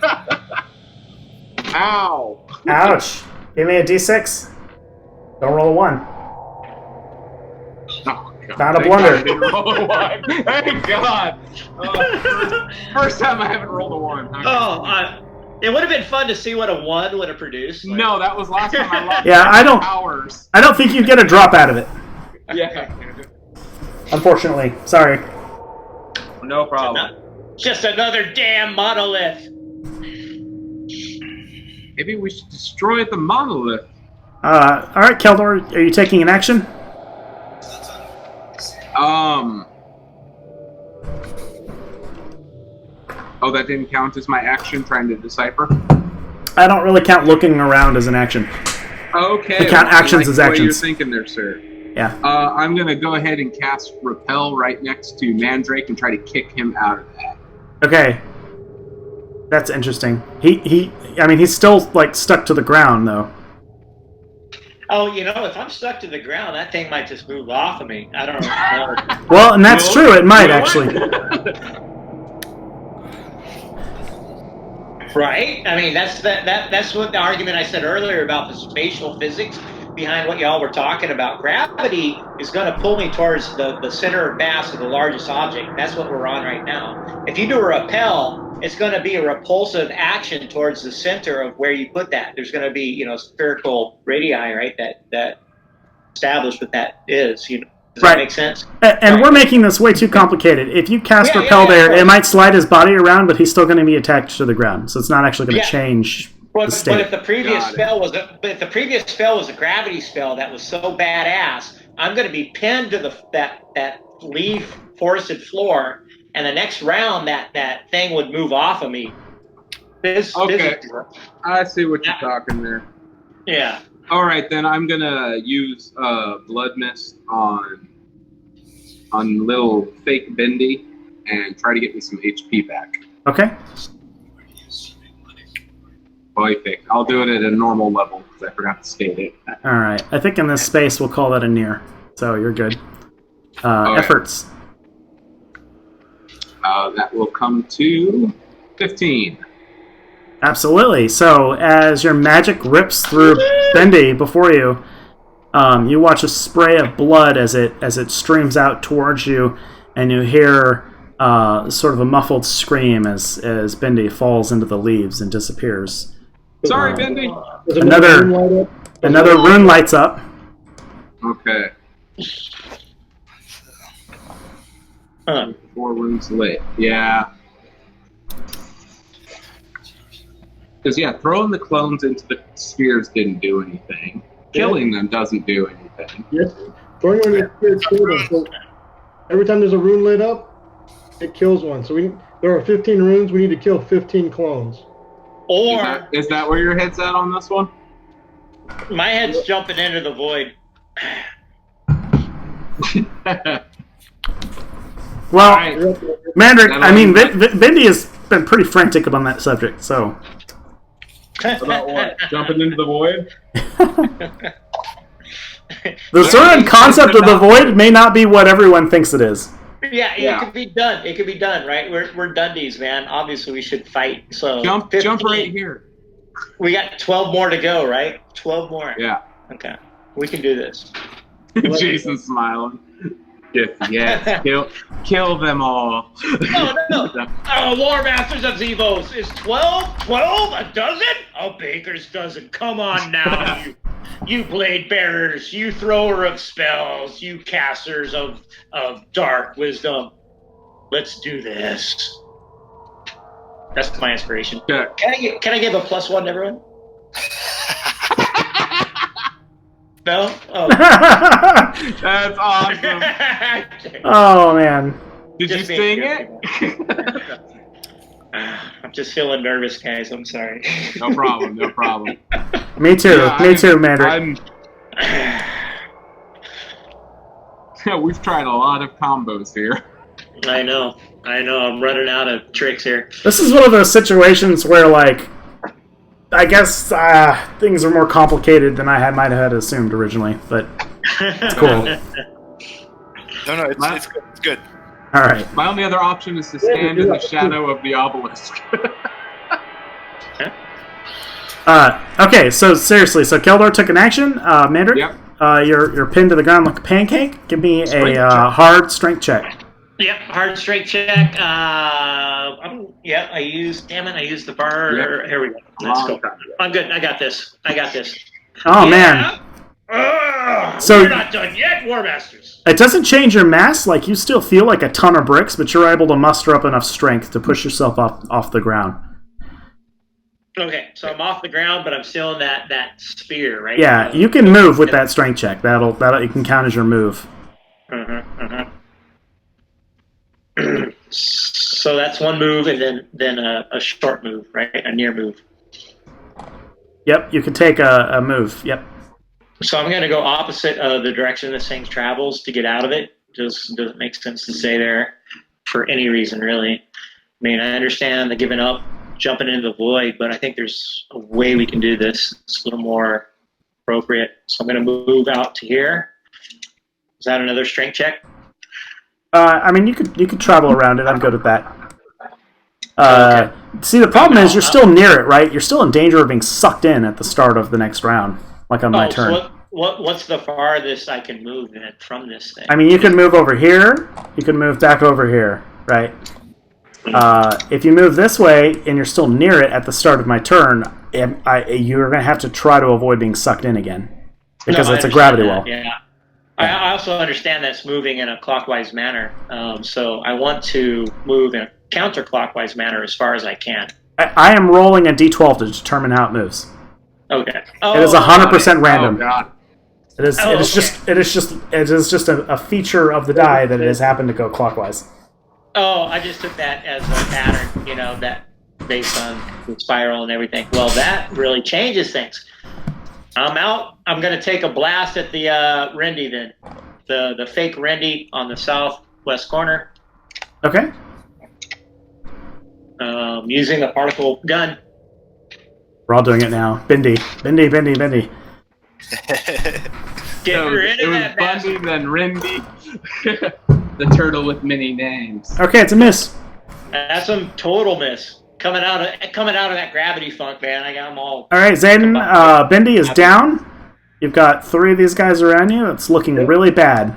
Ow! Ouch. Give me a d6. Don't roll a 1. Oh, God. Found a Thank blunder. God I didn't roll a 1. Thank God! First time I haven't rolled a 1. Okay. It would have been fun to see what a 1 would have produced. Like, No, that was last time I lost. Yeah, I don't- Hours. I don't think you get a drop out of it. Yeah. Unfortunately. Sorry. No problem. just another damn monolith. Maybe we should destroy the monolith. Alright, Keldor, are you taking an action? Oh, that didn't count as my action trying to decipher? I don't really count looking around as an action. Okay. I count actions as the way you're actions. thinking there, sir. Yeah. I'm going to go ahead and cast Repel right next to Mandrake and try to kick him out of that. Okay. That's interesting. He's still, like, stuck to the ground, though. Oh, if I'm stuck to the ground, that thing might just move off of me. I don't know. Well, and that's true. It might, actually. Right? I mean, that's what the argument I said earlier about the spatial physics behind what y'all were talking about. Gravity is going to pull me towards the center of mass of the largest object. That's what we're on right now. If you do a repel, it's going to be a repulsive action towards the center of where you put that. There's going to be, spherical radii, right? That establish what that is. Does that make sense? And we're making this way too complicated. If you cast Repel there, it might slide his body around, but he's still going to be attached to the ground. So it's not actually going to change the state. But if the previous spell was a gravity spell that was so badass, I'm going to be pinned to that leaf forested floor, and the next round that thing would move off of me. Okay. I see what you're talking there. Yeah. All right, then I'm gonna use blood mist on little fake Bendy and try to get me some HP back. Okay. Perfect. I'll do it at a normal level because I forgot to state it. All right. I think in this space we'll call that a near. So you're good. Okay. Efforts. That will come to 15. Absolutely. So as your magic rips through Bendy before you, you watch a spray of blood as it streams out towards you, and you hear sort of a muffled scream as Bendy falls into the leaves and disappears. Sorry, Bendy. Another rune lights up. Okay. 4 runes lit. Yeah. Because, throwing the clones into the spheres didn't do anything. Killing them doesn't do anything. Yes. Throwing one in the spheres kills them. So every time there's a rune lit up, it kills one. So there are 15 runes. We need to kill 15 clones. Or Is that where your head's at on this one? my head's jumping into the void. Well, Right. Mandrick, I mean, Bendy has been pretty frantic on that subject, so... About what? Jumping into the void? The Zurin concept of the void may not be what everyone thinks it is. Yeah, it could be done. It could be done, right? We're Dundies, man. Obviously, we should fight. So Jump 15. right here. We got 12 more to go, right? 12 more. Yeah. Okay, we can do this. Jason's smiling. Yes. Kill them all. No. War Masters of Zevos is 12? 12? A dozen? A baker's dozen. Come on now, you blade bearers, you thrower of spells, you casters of dark wisdom. Let's do this. That's my inspiration. Okay. Can I give a +1 to everyone? No? Oh. That's awesome. Oh, man. Did you sing it? I'm just feeling nervous, guys. I'm sorry. No problem. Me too. Yeah, Me too, Mandrick. We've tried a lot of combos here. I know. I'm running out of tricks here. This is one of those situations where, like, I guess things are more complicated than I might have assumed originally, but it's cool. No, it's good. It's good. All right. My only other option is to stand in the shadow of the obelisk. Okay, so seriously, Keldor took an action. Mandrick, Yep. You're pinned to the ground like a pancake. Give me a hard strength check. Yep, hard strength check. I used the bar. Yep. Here we go. Let's go. I'm good. I got this. Oh, man. So we're not done yet, War Masters. It doesn't change your mass. Like, you still feel like a ton of bricks, but you're able to muster up enough strength to push yourself off the ground. Okay, so I'm off the ground, but I'm still in that sphere, right? Yeah, you can move with that strength check. That'll you can count as your move. So that's one move, and then a short move, right? A near move. Yep, you can take a move. Yep. So I'm going to go opposite of the direction this thing travels to get out of it. Just doesn't make sense to stay there for any reason, really. I mean, I understand the giving up, jumping into the void, but I think there's a way we can do this. It's a little more appropriate. So I'm going to move out to here. Is that another strength check? I mean, you could travel around it. I'm good at that. Okay. See, the problem is you're still near it, right? You're still in danger of being sucked in at the start of the next round, like on my turn. So what's the farthest I can move then from this thing? I mean, you can move over here. You can move back over here, right? If you move this way and you're still near it at the start of my turn, you're going to have to try to avoid being sucked in again because it's a gravity wall. Yeah. I also understand that's moving in a clockwise manner, so I want to move in a counterclockwise manner as far as I can. I am rolling a d12 to determine how it moves. Okay. It is 100% random. Oh, God. It is. Oh, it is okay. just. It is just. It is just a feature of the die that it has happened to go clockwise. Oh, I just took that as a pattern, that based on the spiral and everything. Well, that really changes things. I'm out. I'm going to take a blast at the Rendy then. The fake Rendy on the southwest corner. Okay. Using the particle gun. We're all doing it now. Bendy. Get So rid it of was that Bundy, bastard. then Rindy, the turtle with many names. Okay, it's a miss. That's some total miss. Coming out of that gravity funk, man. I got them all. All right, Zayden. Bendy is down. You've got 3 of these guys around you. It's looking really bad.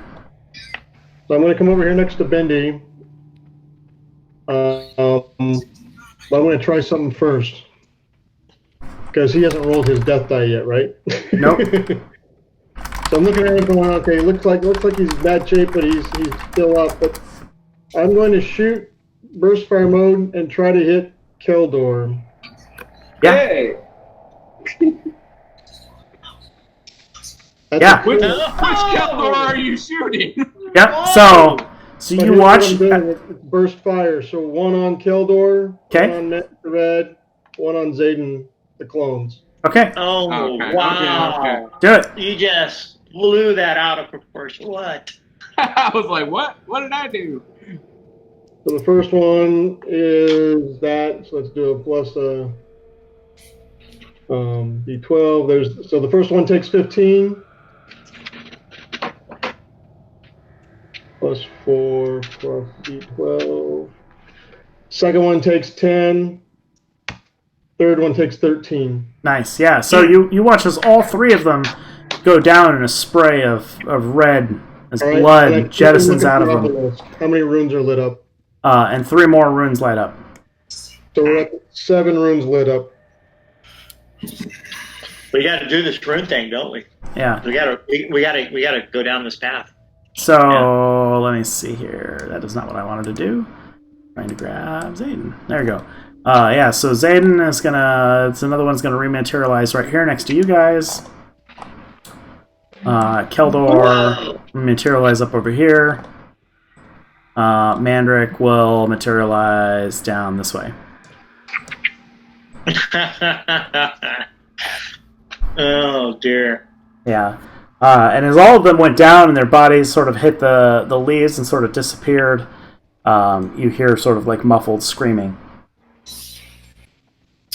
So I'm going to come over here next to Bendy. But I'm going to try something first. Because he hasn't rolled his death die yet, right? Nope. So I'm looking at him going, okay, looks like he's in bad shape, but he's still up. But I'm going to shoot burst fire mode and try to hit Keldor. Yeah. Hey, Yeah. which Keldor are you shooting? Yep. So But you here's what watch. I'm doing, it's burst fire. So one on Keldor, Okay. one on Red, one on Zayden, the clones. Okay. Oh, Okay, wow. Do it. You just blew that out of proportion. What? I was like, what? What did I do? So the first one is that. So let's do a plus D12. So the first one takes 15. Plus 4 plus D12. Second one takes 10. Third one takes 13. Nice. Yeah. So you watch as all 3 of them go down in a spray of red as All right, blood and I'm jettisons looking out of throughout them. the list. How many runes are lit up? And 3 more runes light up. So we're at 7 runes lit up. We got to do this rune thing, don't we? Yeah. We got to go down this path. So let me see here. That is not what I wanted to do. Trying to grab Zayden. There we go. Yeah, so Zayden is gonna. It's another one's gonna rematerialize right here next to you guys. Keldor materialize up over here. Mandrick will materialize down this way. Oh dear. Yeah. And as all of them went down and their bodies sort of hit the leaves and sort of disappeared, you hear sort of like muffled screaming.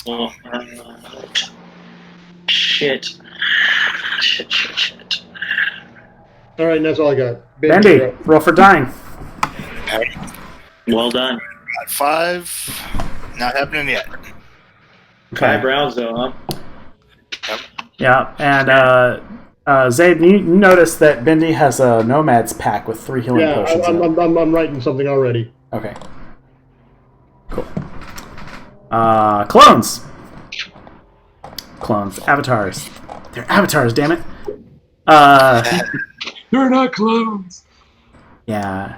Oh, shit. All right, and that's all I got. Bendy, you're up. roll for dying. Well done. At 5. Not happening yet. 5 rounds though, huh? Yeah, and Zayd, you notice that Bendy has a Nomad's pack with 3 healing Yeah, potions in it. I'm writing something already. Okay. Cool. Clones. Clones. Avatars. They're avatars, damn it. They're not clones. Yeah.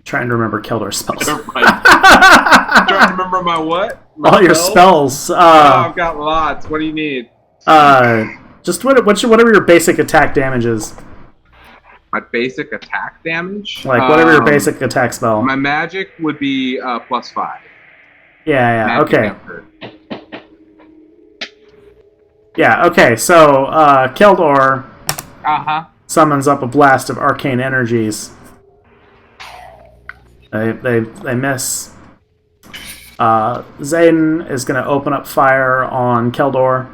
Trying to remember Keldor's spells. Trying to remember my what? My All your spells. Oh, I've got lots. What do you need? Just whatever your basic attack damage is. My basic attack damage? Like whatever your basic attack spell. My magic would be +5. Yeah, Magic okay. effort. Yeah, okay, so Keldor Uh-huh. summons up a blast of arcane energies. They miss. Zayden is going to open up fire on Keldor.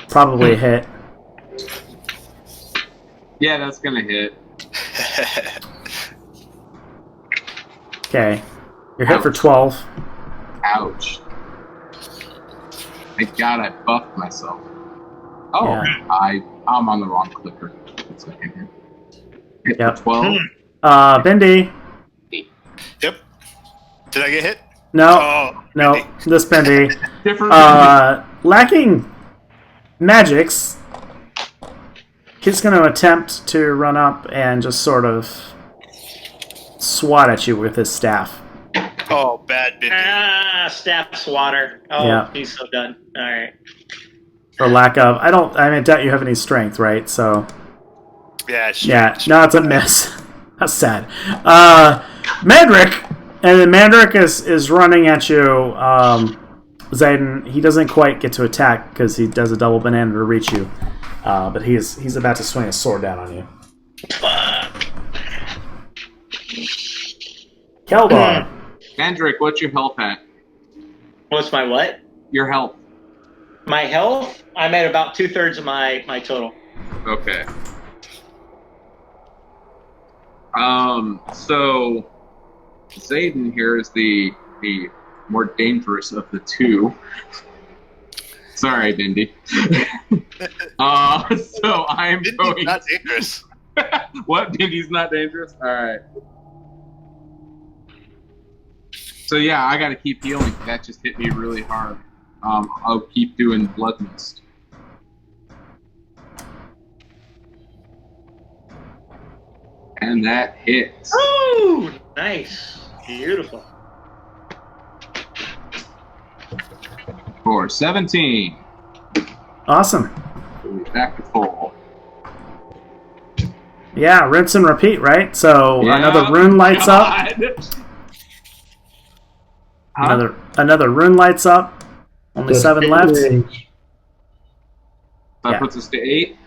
Probably a hit. Yeah, that's gonna hit. Okay. You're hit for 12. Ouch. Thank God I buffed myself. Oh, Yeah. I'm on the wrong clicker. It's okay here. Hit Yep. for 12. Bendy. Yep. Did I get hit? No. Oh, No. Bendy. This Bendy. Different. Lacking magics, he's going to attempt to run up and just sort of swat at you with his staff. Oh, bad Bindi. Staff swatter. Oh, Yeah. he's so done. All right. For lack of, I doubt you have any strength, right? So, Yeah, it's yeah, strange. no, it's a miss. That's sad. Mandrick, and then Mandrick is running at you. Zayden, he doesn't quite get to attack because he does a double banana to reach you. But he's about to swing a sword down on you. Keldar. Mandrick, what's your health at? What's my what? Your health. My health? I'm at about 2/3 of my total. Okay. So Zayden here is the more dangerous of the two. Sorry, Bindi. So I'm Bindi's going. not dangerous. What? Bindi's not dangerous? All right. So yeah, I gotta keep healing. That just hit me really hard. I'll keep doing blood mist. And that hits. Ooh, nice. Beautiful. For 17. Awesome. Back to full. Yeah, rinse and repeat, right? So Yeah. another rune lights up. Huh? Another rune lights up. Only 7 left. That Yeah. puts us to 8.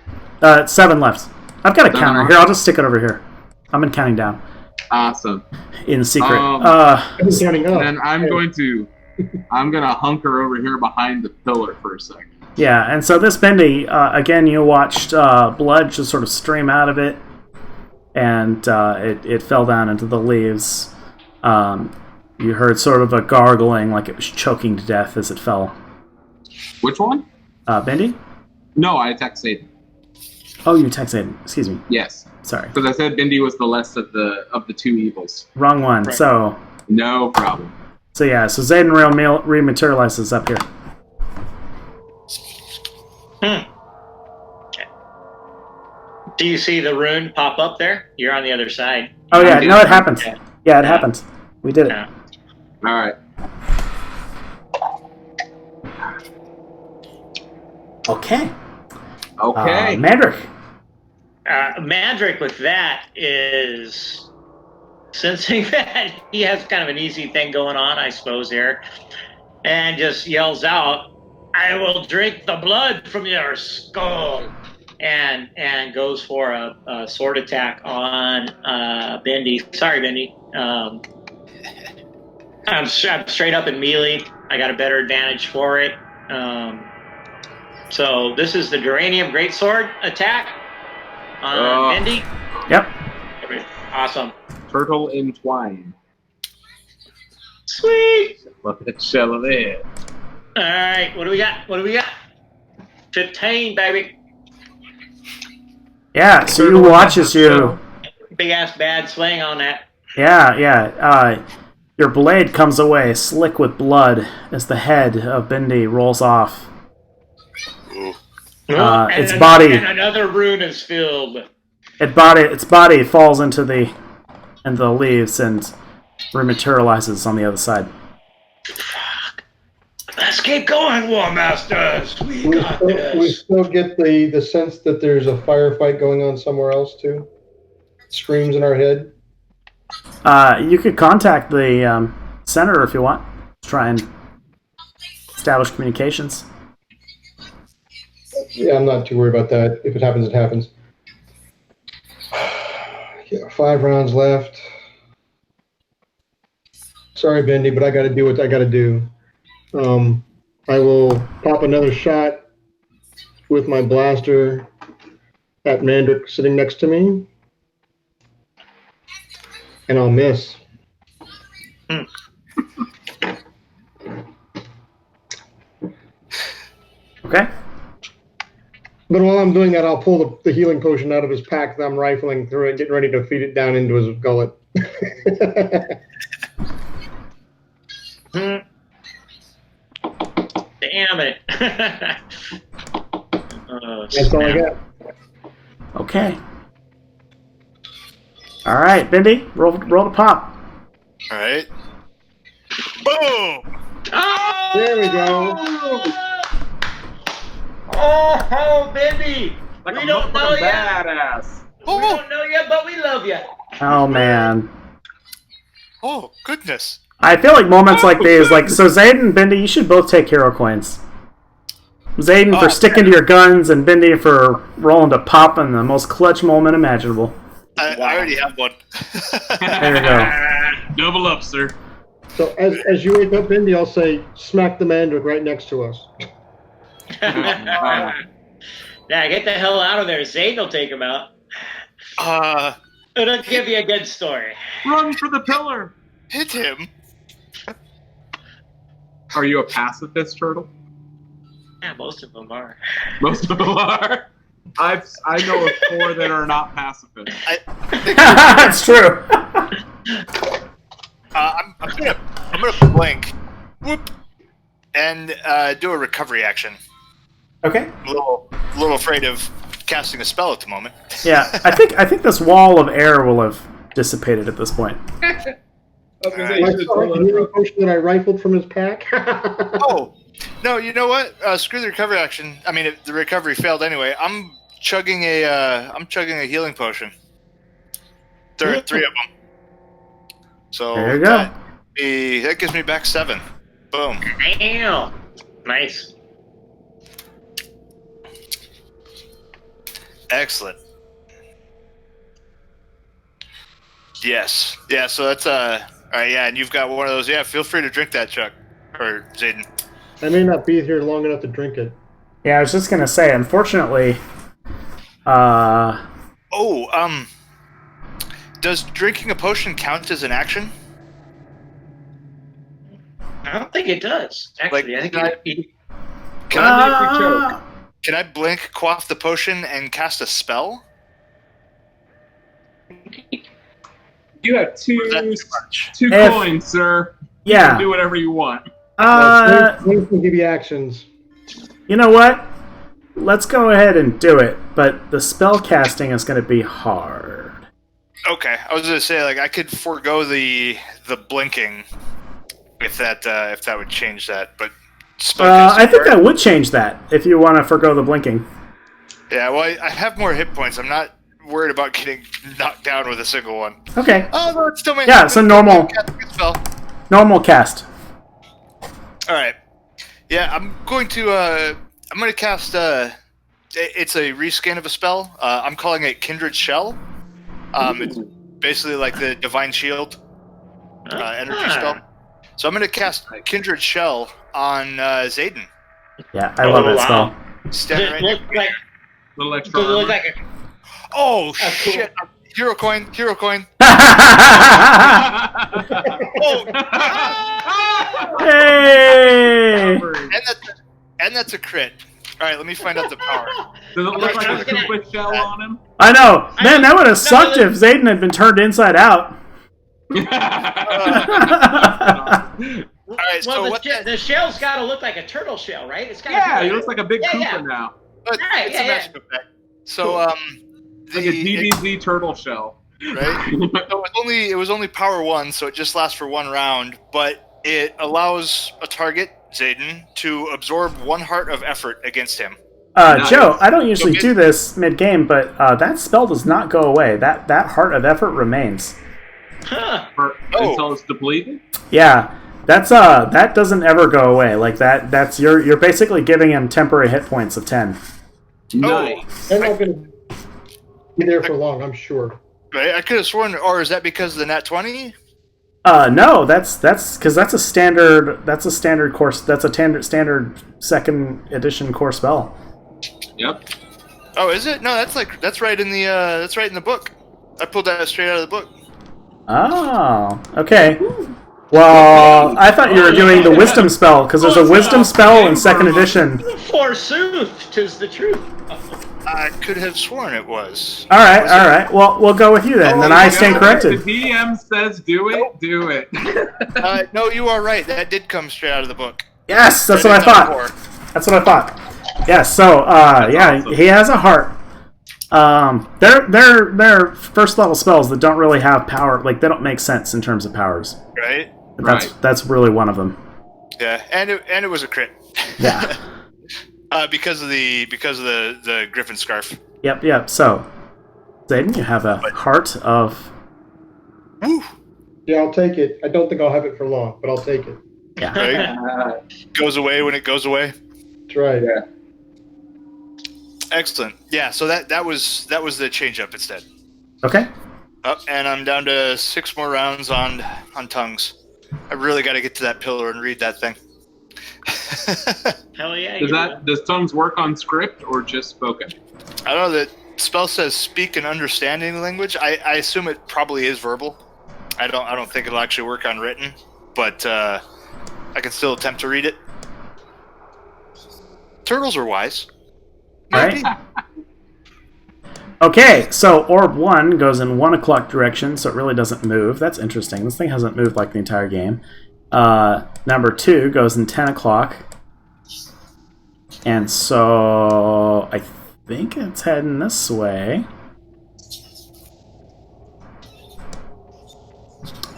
7 left. I've got a 7 counter left. here. I'll just stick it over here. I've been counting down Awesome. in secret. I'm counting up. Then I'm gonna hunker over here behind the pillar for a second. Yeah, and so this Bendy, again, you watched blood just sort of stream out of it, and it fell down into the leaves. You heard sort of a gargling, like it was choking to death as it fell. Which one? Bendy? No, I attacked Satan. Oh, you attacked Satan. Excuse me. Yes, Sorry. because I said Bindi was the less of the two evils. Wrong one. Right. So No problem. yeah, so Zayden rematerializes up here. Okay. Do you see the rune pop up there? You're on the other side. Oh yeah, no, it happened. Okay. Yeah, it happened. We did it. Yeah. All right. Okay. Okay. Mandrick. Mandrick with that is sensing that he has kind of an easy thing going on, I suppose, here, and just yells out, "I will drink the blood from your skull," and goes for a sword attack on Bendy. Sorry, Bendy. I'm straight up in melee. I got a better advantage for it. So this is the Duranium Greatsword attack on Bendy. Yep. Awesome. Turtle entwine. Sweet. Look at shell of it. All right. What do we got? 15, baby. Yeah, so you watch as you... Big ass bad swing on that. Yeah. Your blade comes away, slick with blood, as the head of Bendy rolls off. Its body... And another rune is filled. Its body falls into the leaves and rematerializes on the other side. Let's keep going, War Masters. We got We this. still get the sense that there's a firefight going on somewhere else too. Screams in our head. You could contact the center if you want. Try and establish communications. Yeah, I'm not too worried about that. If it happens, it happens. Yeah, 5 rounds left. Sorry, Bendy, but I got to do what I got to do. I will pop another shot with my blaster at Mandrick sitting next to me, and I'll miss. Okay. But while I'm doing that, I'll pull the healing potion out of his pack that I'm rifling through it, getting ready to feed it down into his gullet. Damn it. That's all I got. Okay. All right, Bendy, roll the pop. All right. Boom! Oh! There we go. Oh, baby! Like We a don't know motherfucking yet. badass. We don't know yet, but we love you. Oh man. Oh, goodness. I feel like moments like these, like, so Zayden and Bendy, you should both take hero coins. Zayden for sticking to your guns, and Bendy for rolling to pop in the most clutch moment imaginable. I already have one. There you go. Double up, sir. So as you wake up, Indy, I'll say, smack the Mandrake right next to us. Yeah, get the hell out of there. Zayden will take him out. It'll give you a good story. Run for the pillar. Hit him. Are you a pacifist, Turtle? Yeah, most of them are. Most of them are. I know of 4 that are not pacifists. That's true. I'm gonna blink, whoop, and do a recovery action. Okay. I'm a little afraid of casting a spell at the moment. Yeah, I think this wall of air will have dissipated at this point. I saw a healing potion that I rifled from his pack. Oh, no! You know what? Screw the recovery action. I mean, the recovery failed anyway. I'm chugging a healing potion. There are 3 of them. So There you go. that gives me back 7. Boom. Damn. Nice. Excellent. Yes. Yeah. So that's all right. Yeah, and you've got one of those. Yeah. Feel free to drink that, Chuck or Zayden. I may not be here long enough to drink it. Yeah, I was just gonna say, unfortunately, Does drinking a potion count as an action? I don't think it does. Actually, Like, I think Can I blink, quaff the potion, and cast a spell? You have Or is that too much? 2 If- coins, sir. You yeah. can do whatever you want. Wings can give you actions. You know what? Let's go ahead and do it, but the spell casting is going to be hard. Okay, I was gonna say like I could forego the blinking if that would change that, but I think that would change that if you want to forgo the blinking. Yeah, well, I have more hit points. I'm not worried about getting knocked down with a single one. Okay. Oh, no, it's still my Yeah, so normal. Spell. Normal cast. All right. Yeah, I'm going to cast. It's a reskin of a spell. I'm calling it Kindred Shell. It's basically like the Divine Shield energy spell. So I'm going to cast Kindred Shell on Zayden. Yeah, I love that spell. Stand right look like, Little extra does it look armor. like a Oh, cool. shit. Hero coin. Hey! And that's a crit. All right, let me find out the power. Does it look like I was a gonna- Koopa shell on him? I know. Man, that would have No, sucked if Zayden had been turned inside out. All right, so well, what? the shell's got to look like a turtle shell, right? It's got Yeah, he looks like a big Yeah, Koopa yeah. now. Right, It's yeah, a yeah. magic effect. So Like a the DBZ turtle shell. right. So it was only power 1, so it just lasts for 1 round, but it allows a target, Zayden, to absorb 1 heart of effort against him. Nice. Joe, I don't usually do this mid-game, but that spell does not go away. That heart of effort remains. Huh. Until it's depleted? Yeah, that doesn't ever go away. Like that's you're basically giving him temporary hit points of 10. Nice. I'm not going to be there for long, I'm sure. Right? I could have sworn, or is that because of the nat 20? No, that's because that's a standard course. That's a standard 2nd edition core spell. Yep. Oh, is it? No, that's right in the book. I pulled that straight out of the book. Oh, okay. Well, I thought you were doing the wisdom spell because there's a wisdom spell in 2nd edition. Forsooth, 'tis the truth. I could have sworn it was. All right. Well, we'll go with you then. Then I stand If corrected. the DM says do it, do it. No, you are right. That did come straight out of the book. Yes, that's That what I is on thought. core. That's what I thought. Yes. So, yeah, awesome. he has a heart. They're first level spells that don't really have power. Like they don't make sense in terms of powers. Right? That's really one of them. Yeah, and it was a crit. Yeah. Because of the Griffin scarf. Yep. So, Zayden, you have a heart of. Woo! Yeah, I'll take it. I don't think I'll have it for long, but I'll take it. Yeah. Right? Goes away when it goes away. That's right. Yeah. Excellent. Yeah. So that was the change up instead. Okay. And I'm down to 6 more rounds on tongues. I really got to get to that pillar and read that thing. Hell yeah. Does tongues work on script or just spoken? I don't know. The spell says speak and understanding language. I assume it probably is verbal. I don't think it'll actually work on written, but I can still attempt to read it. Turtles are wise. Right. Okay, so Orb 1 goes in 1 o'clock direction, so it really doesn't move. That's interesting. This thing hasn't moved like the entire game. Number 2 goes in 10 o'clock. And so I think it's heading this way.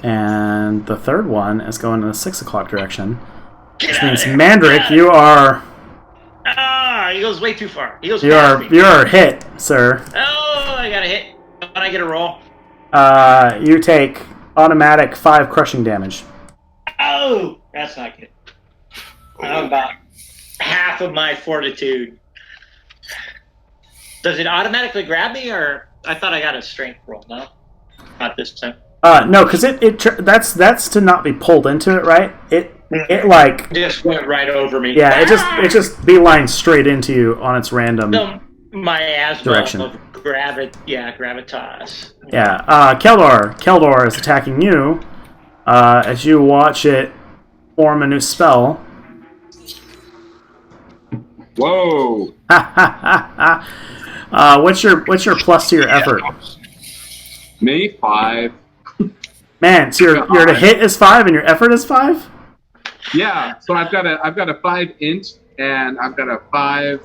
And the third one is going in the 6 o'clock direction. Which means Mandrick, you are... he goes way too far. He goes You past me. are hit, sir. Oh, I got a hit. When I get a roll. You take automatic 5 crushing damage. Oh, that's not good. I'm about half of my fortitude. Does it automatically grab me, or I thought I got a strength roll? No, not this time. No, because that's to not be pulled into it, right? It like Just went right over me. yeah, it just beelines straight into you on its random. So my asthma Direction. of gravitas. Yeah, Keldor is attacking you as you watch it form a new spell. Whoa! What's your plus to your effort? Me 5. Man, so your to hit is 5 and your effort is 5? Yeah. So I've got a 5 int and I've got a 5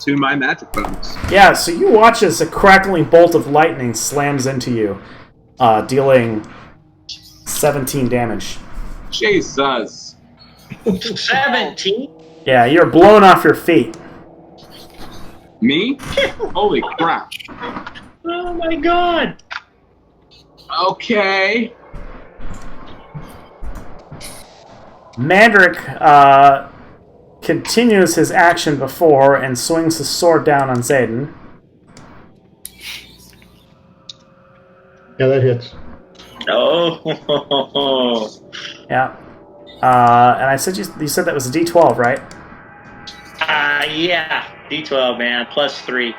to my magic bonus. Yeah, so you watch as a crackling bolt of lightning slams into you, dealing 17 damage. Jesus. 17? Yeah, you're blown off your feet. Me? Holy crap. Oh my god! Okay. Mandrick continues his action before and swings his sword down on Zayden. Yeah, that hits. Oh. Yeah. And I said you said that was a D12, right? Yeah. D12, man. Plus 3.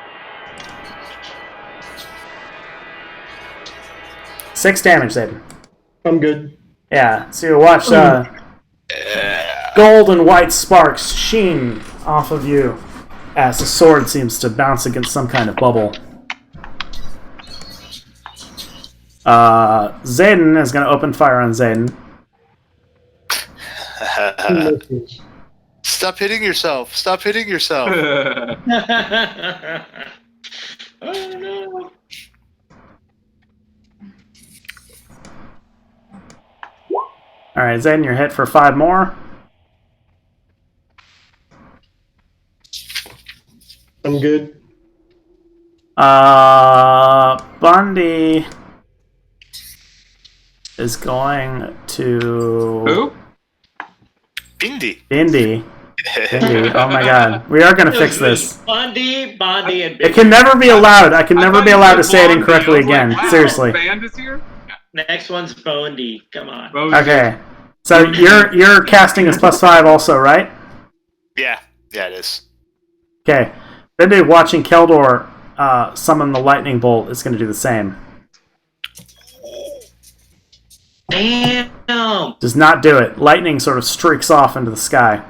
6 damage, Zayden. I'm good. Yeah, so you watch gold and white sparks sheen off of you as the sword seems to bounce against some kind of bubble. Zayden is going to open fire on Zayden. Stop hitting yourself. Stop hitting yourself. Oh no. Alright, Zayden, you're hit for 5 more. I'm good. Bundy is going to... Who? Bindi. Bindi. Oh my god. We are going to fix this. Bondi, and It can never be allowed. I can never be allowed to say it incorrectly again. Wow, Seriously. Band is here? Next one's Bondi. Come on. Okay. So your casting is +5 also, right? Yeah, it is. Okay. Bindi watching Keldor summon the lightning bolt is going to do the same. Damn. Does not do it. Lightning sort of streaks off into the sky.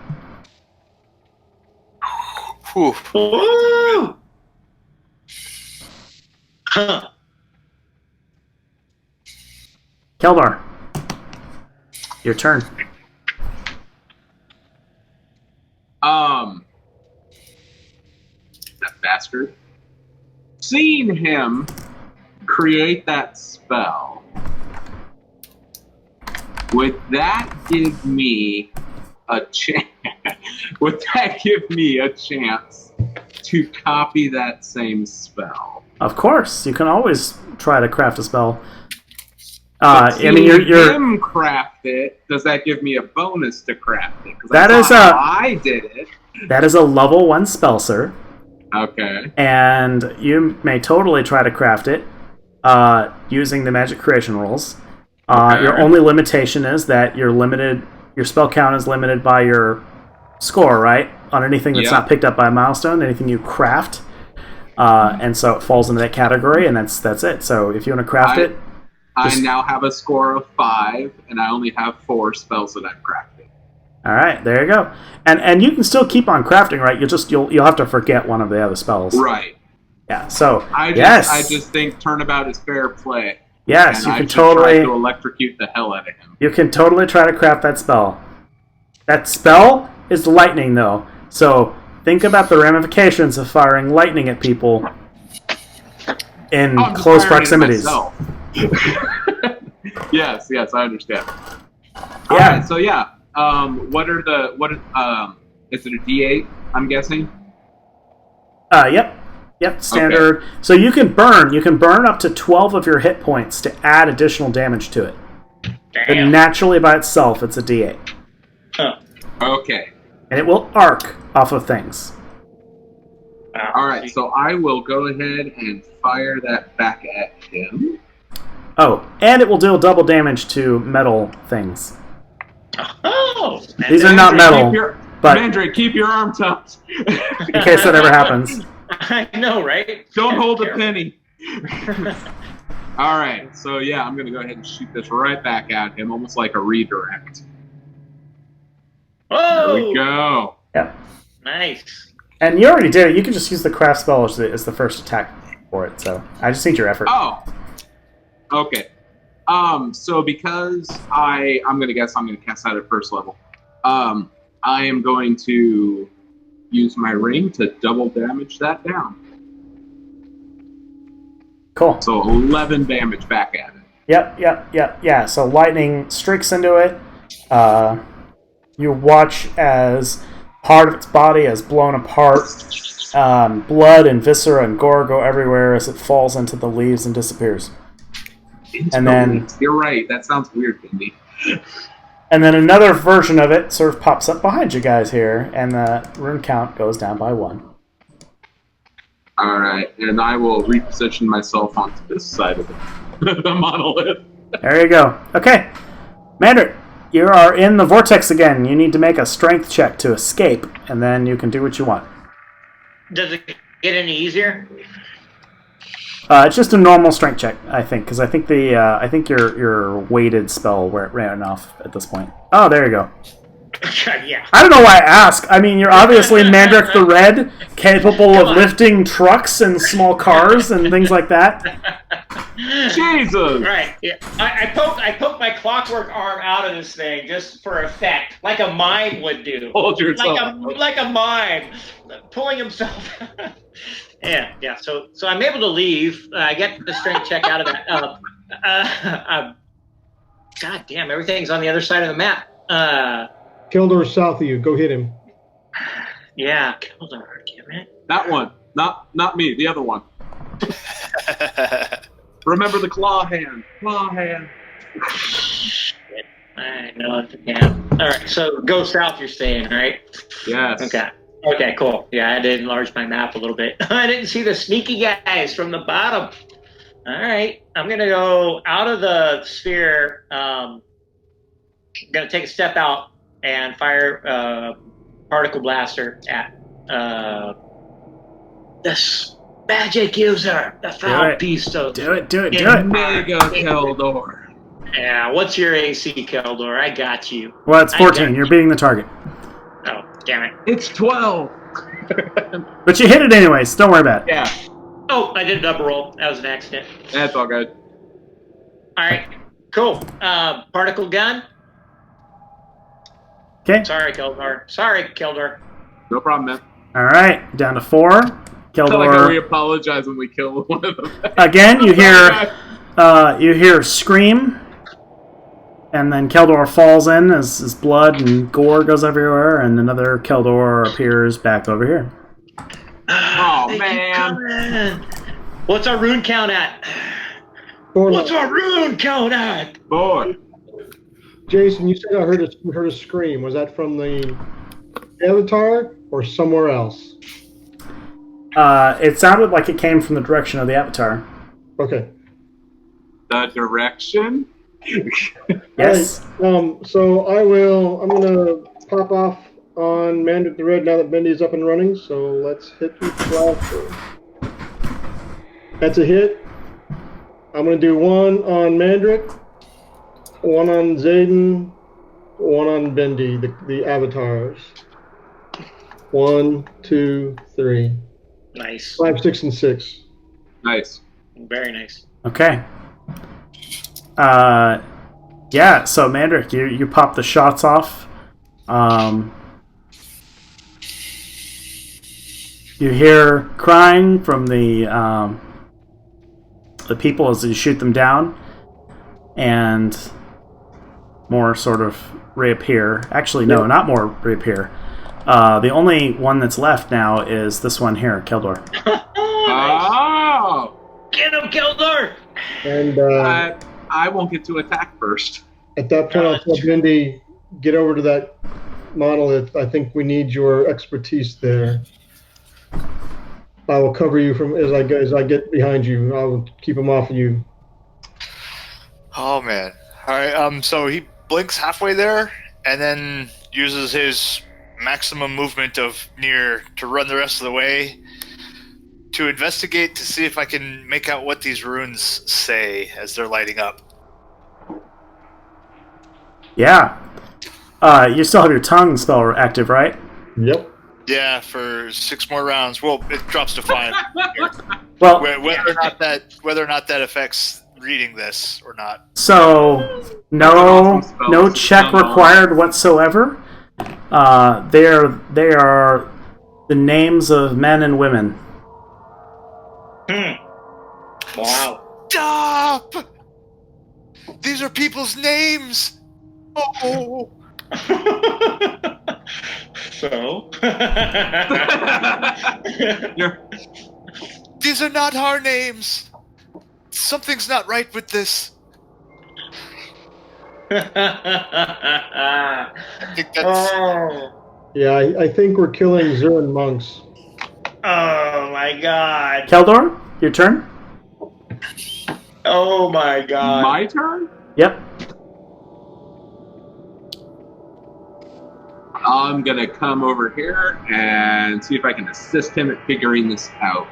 Whew. Woo! Huh. Keldor, your turn. That bastard. seen him create that spell. Would that give me a chance? Would that give me a chance to copy that same spell? Of course, you can always try to craft a spell. But I mean, you're him craft it. Does that give me a bonus to craft it? 'Cause That that's is not how I did it. that is a level 1 spell, sir. Okay. And you may totally try to craft it using the magic creation rules. Okay. Your only limitation is that you're limited. Your spell count is limited by your score, right? On anything that's Yeah. not picked up by a milestone, anything you craft, and so it falls into that category, and that's it. So if you want to craft it, I now have a score of 5, and I only have 4 spells that I've crafted. all right, there you go. And you can still keep on crafting, right? You'll have to forget one of the other spells, Right. Yeah. So I yes, just think turnabout is fair play. yes, And you I can should try totally. to electrocute the hell out of him. You can totally try to craft that spell. That spell is lightning, though. So think about the ramifications of firing lightning at people in I'm just close firing it proximities. myself. yes, I understand. Yeah. Alright, so yeah. Is it a D8, I'm guessing? Yep, standard. Okay. So you can burn up to 12 of your hit points to add additional damage to it. But naturally by itself, it's a D8. Oh. Okay. And it will arc off of things. Alright, so I will go ahead and fire that back at him. Oh, and it will deal double damage to metal things. Oh! These are not metal, but Mandrake, keep your arm tucked. in case that ever happens. I know, right? Don't hold a penny. Alright, so yeah, I'm going to go ahead and shoot this right back at him, almost like a redirect. Oh! There we go. Yep. Nice. And you already did it. You can just use the craft spell as the first attack for it. So I just need your effort. Oh. Okay. So because I'm going to guess I'm going to cast that at first level. I am going to use my ring to double damage that down. Cool. So 11 damage back at it. Yeah. So lightning streaks into it. You watch as part of its body is blown apart. Blood and viscera and gore go everywhere as it falls into the leaves and disappears. And then you're right. That sounds weird to me. And then another version of it sort of pops up behind you guys here, and the rune count goes down by 1. All right, and I will reposition myself onto this side of the monolith. There you go. Okay, Mandarin, you are in the vortex again. You need to make a strength check to escape, and then you can do what you want. Does it get any easier? It's just a normal strength check, I think, because I think your weighted spell ran off at this point. Oh, there you go. Yeah. I don't know why I ask. I mean, you're obviously Mandrake the Red, capable of lifting trucks and small cars and things like that. Jesus! Right. Yeah. I poke my clockwork arm out of this thing just for effect, like a mime would do. Hold yourself. Like a mime, pulling himself. Yeah. So I'm able to leave. I get the strength check out of that. God damn! Everything's on the other side of the map. Kildor's south of you. Go hit him. Yeah, Kildor. Damn it. That one. Not me. The other one. Remember the claw hand. Claw hand. Shit. I know. Yeah. All right. So go south. You're saying, right? Yes. Okay, cool. Yeah, I had to enlarge my map a little bit. I didn't see the sneaky guys from the bottom. All right, I'm going to go out of the sphere. I'm going to take a step out and fire particle blaster at this magic user, the foul beast of... Do it. Mega Keldor. Yeah, what's your AC, Keldor? I got you. Well, it's 14. You're beating the target. Oh, damn it. It's 12. But you hit it anyways. Don't worry about it. Yeah. Oh, I did a double roll. That was an accident. That's all good. All right, cool. Particle gun. Okay. Sorry, Keldor. No problem, man. All right. Down to 4. I feel like how we Keldor. apologize when we kill one of them. Again, you hear scream, and then Keldor falls in as his blood and gore goes everywhere, and another Keldor appears back over here. Oh, They keep man. coming. What's our rune count at? Four What's left. our rune count at? Boy. Jason, you said I heard a scream. Was that from the Avatar or somewhere else? It sounded like it came from the direction of the Avatar. Okay. The direction? Yes. So I'm gonna pop off on Mandic the Red now that Bendy's up and running. So let's hit with blaster. That's a hit. I'm gonna do one on Mandrick, one on Zayden, one on Bendy, the avatars. 1, 2, 3, Nice. 5, 6, and 6. Nice. Very nice. Okay. Yeah, so Mandrick, you pop the shots off. You hear crying from the people as you shoot them down, and more sort of reappear. Actually, no, not more reappear. The only one that's left now is this one here, Keldor. Oh! Get him, Keldor! And I won't get to attack first. at that point, I'll tell Bendy, get over to that monolith. I think we need your expertise there. I will cover you from as I get behind you. I will keep them off of you. Oh man. Alright, so he blinks halfway there and then uses his maximum movement of near to run the rest of the way to investigate to see if I can make out what these runes say as they're lighting up. Yeah. You still have your tongue spell active, right? Yep. Yeah, for 6 more rounds. Well, it drops to 5. Well, whether or not that affects reading this or not. so no check required whatsoever. They are the names of men and women. Wow. Stop! These are people's names. Oh. So? These are not our names. Something's not right with this. I think that's... Yeah, I think we're killing Zurin monks. Oh my god. Keldor, your turn. Oh my god. My turn? Yep. I'm gonna come over here and see if I can assist him at figuring this out.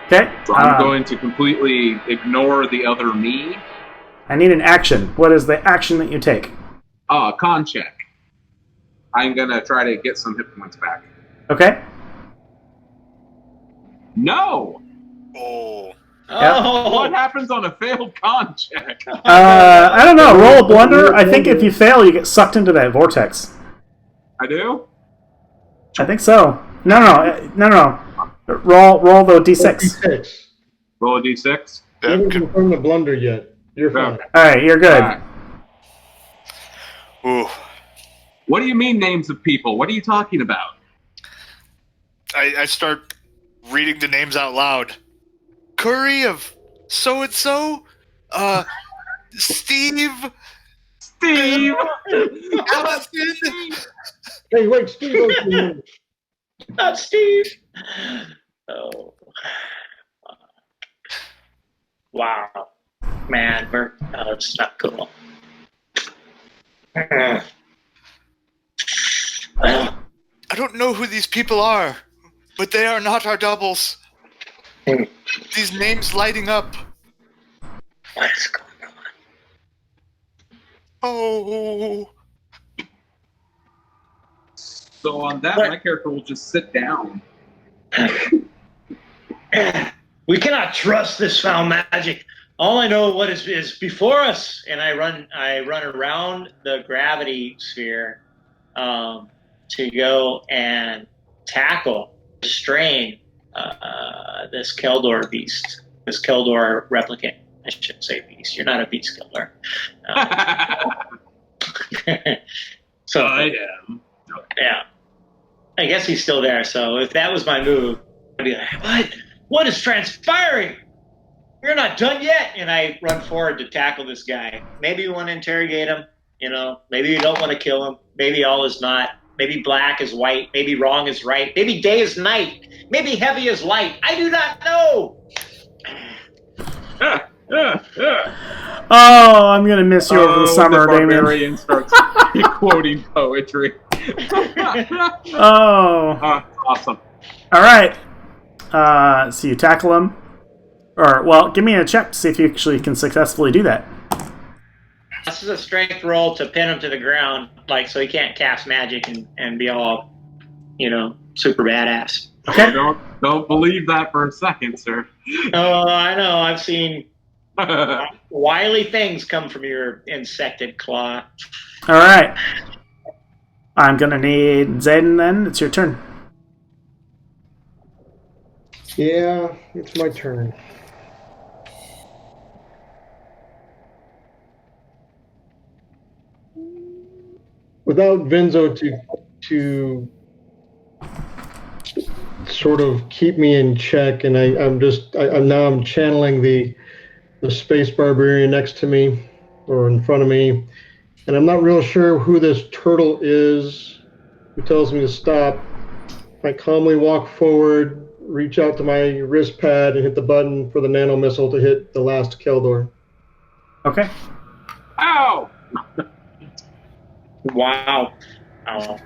Okay. So I'm going to completely ignore the other me. I need an action. What is the action that you take? Con check. I'm gonna try to get some hit points back. Okay. No! Oh. Oh. What happens on a failed con check? I don't know. Roll a blunder. I think if you fail, you get sucked into that vortex. I do? I think so. No. Roll the d6. D6. Roll a d6. I haven't confirmed the blunder yet. You're fine. Okay. All right, you're good. All right. Ooh. What do you mean names of people? What are you talking about? I start reading the names out loud. Curry of so-and-so? Steve? Steve! Allison? Hey, wait, Steve. Not Steve. Oh. Wow. Man, it's not cool. I don't know who these people are, but they are not our doubles. These names lighting up. What's going on? Oh. So on that, What? my character will just sit down. We cannot trust this foul magic. All I know what is before us, and I run around the gravity sphere to go and tackle restrain this Keldor beast, this Keldor replicant. I shouldn't say beast. You're not a beast, Keldor. So I am. yeah, I guess he's still there. So if that was my move, I'd be like, "What? What is transpiring? We're not done yet!" And I run forward to tackle this guy. Maybe you want to interrogate him. You know, maybe you don't want to kill him. Maybe all is not. Maybe black is white. Maybe wrong is right. Maybe day is night. Maybe heavy is light. I do not know. Oh, I'm gonna miss you over the summer, the Damien. barbarian starts quoting poetry. Oh. Awesome. All right. So you tackle him. Or, well, give me a check to see if you actually can successfully do that. This is a strength roll to pin him to the ground, like so he can't cast magic and be all, you know, super badass. Okay. Don't believe that for a second, sir. Oh, I know. I've seen wily things come from your insected claw. All right. I'm going to need Zayden then. It's your turn. Yeah, it's my turn. Without Venzo to sort of keep me in check, and I'm channeling the space barbarian next to me or in front of me, and I'm not real sure who this turtle is who tells me to stop. I calmly walk forward, reach out to my wrist pad, and hit the button for the nano missile to hit the last Keldor. Okay. Ow! Wow. Oh.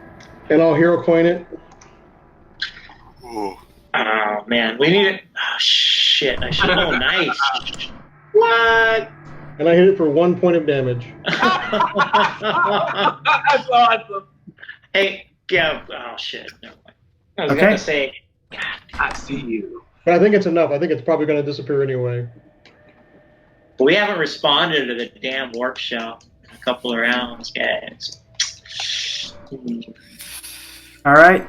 And I'll hero coin it. Ooh. Oh man, we need it. Oh shit! I should have known. Nice. What? And I hit it for 1 point of damage. That's awesome. Hey, yeah. Oh shit. Never mind. I was Okay. gonna say. I see you. But I think it's enough. I think it's probably going to disappear anyway. We haven't responded to the damn warp shell in a couple of rounds, guys. All right.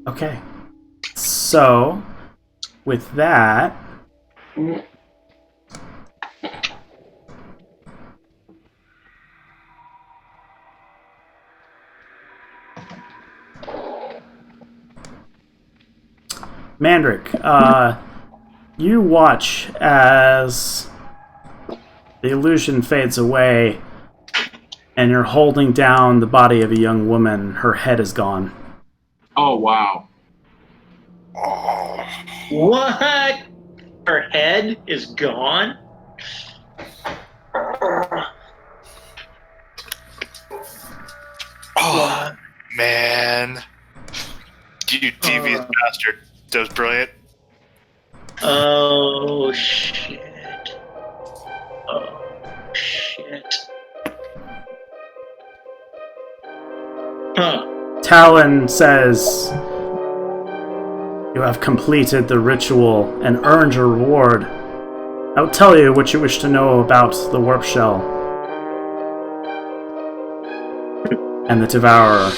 Okay. So, with that, Mandrick, you watch as the illusion fades away and you're holding down the body of a young woman. Her head is gone. Oh, wow. Oh. What? Her head is gone? Oh, man. You devious bastard. That was brilliant. Oh, shit. Oh, shit. Huh. Talon says, "You have completed the ritual and earned your reward. I will tell you what you wish to know about the Warpshell and the Devourer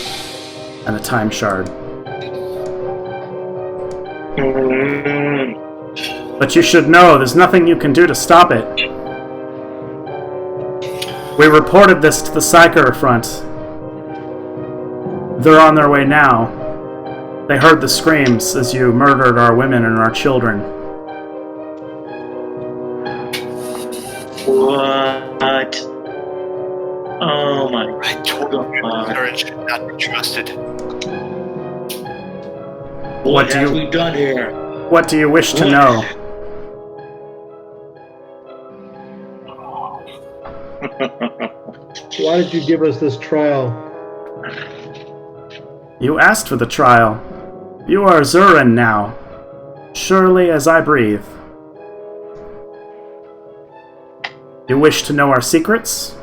and the Time Shard. But you should know there's nothing you can do to stop it. We reported this to the Psyker front. They're on their way now. They heard the screams as you murdered our women and our children." What? Oh my I told you God. Zurin should not be trusted. What do have you- we done here? What do you wish to What? know? Why did you give us this trial? You asked for the trial. You are Zurin now. Surely as I breathe. You wish to know our secrets,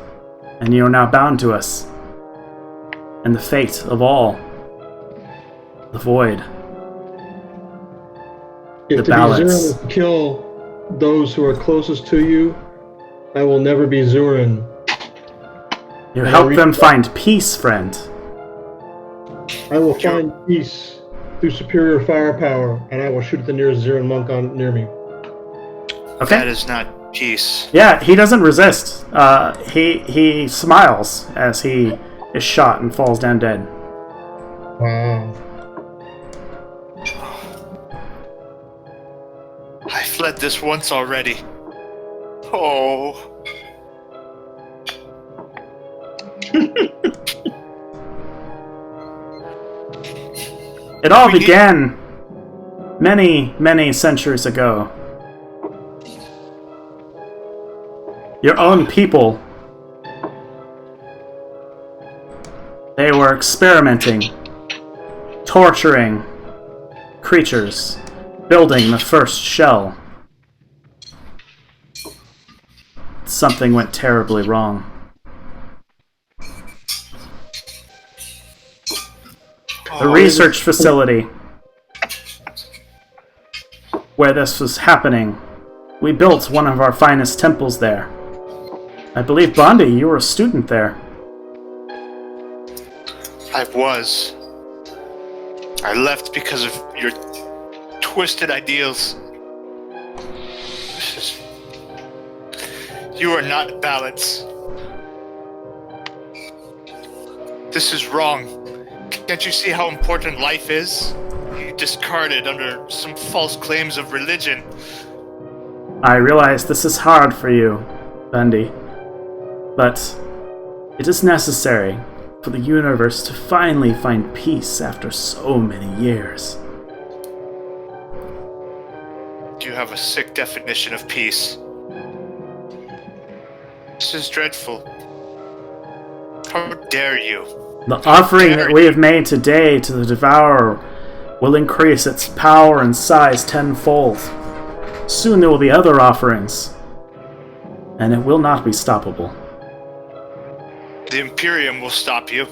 and you are now bound to us. And the fate of all. The void. If The to balance. be Zurin is to kill those who are closest to you, I will never be Zurin. You And help I them find peace, friend. I will find peace through superior firepower, and I will shoot at the nearest Zurin monk near me. Okay. That is not peace. Yeah, he doesn't resist. He smiles as he is shot and falls down dead. Wow. I fled this once already. Oh. It all began many, many centuries ago. Your own people, they were experimenting, torturing creatures, building the first shell. Something went terribly wrong. The research facility where this was happening, we built one of our finest temples there. I believe, Bondi, you were a student there. I was. I left because of your twisted ideals. You are not balance. This is wrong. Can't you see how important life is? You discard it under some false claims of religion. I realize this is hard for you, Bundy, but it is necessary for the universe to finally find peace after so many years. You have a sick definition of peace. This is dreadful. How dare you? The offering that we have made today to the Devourer will increase its power and size tenfold. Soon there will be other offerings, and it will not be stoppable. The Imperium will stop you.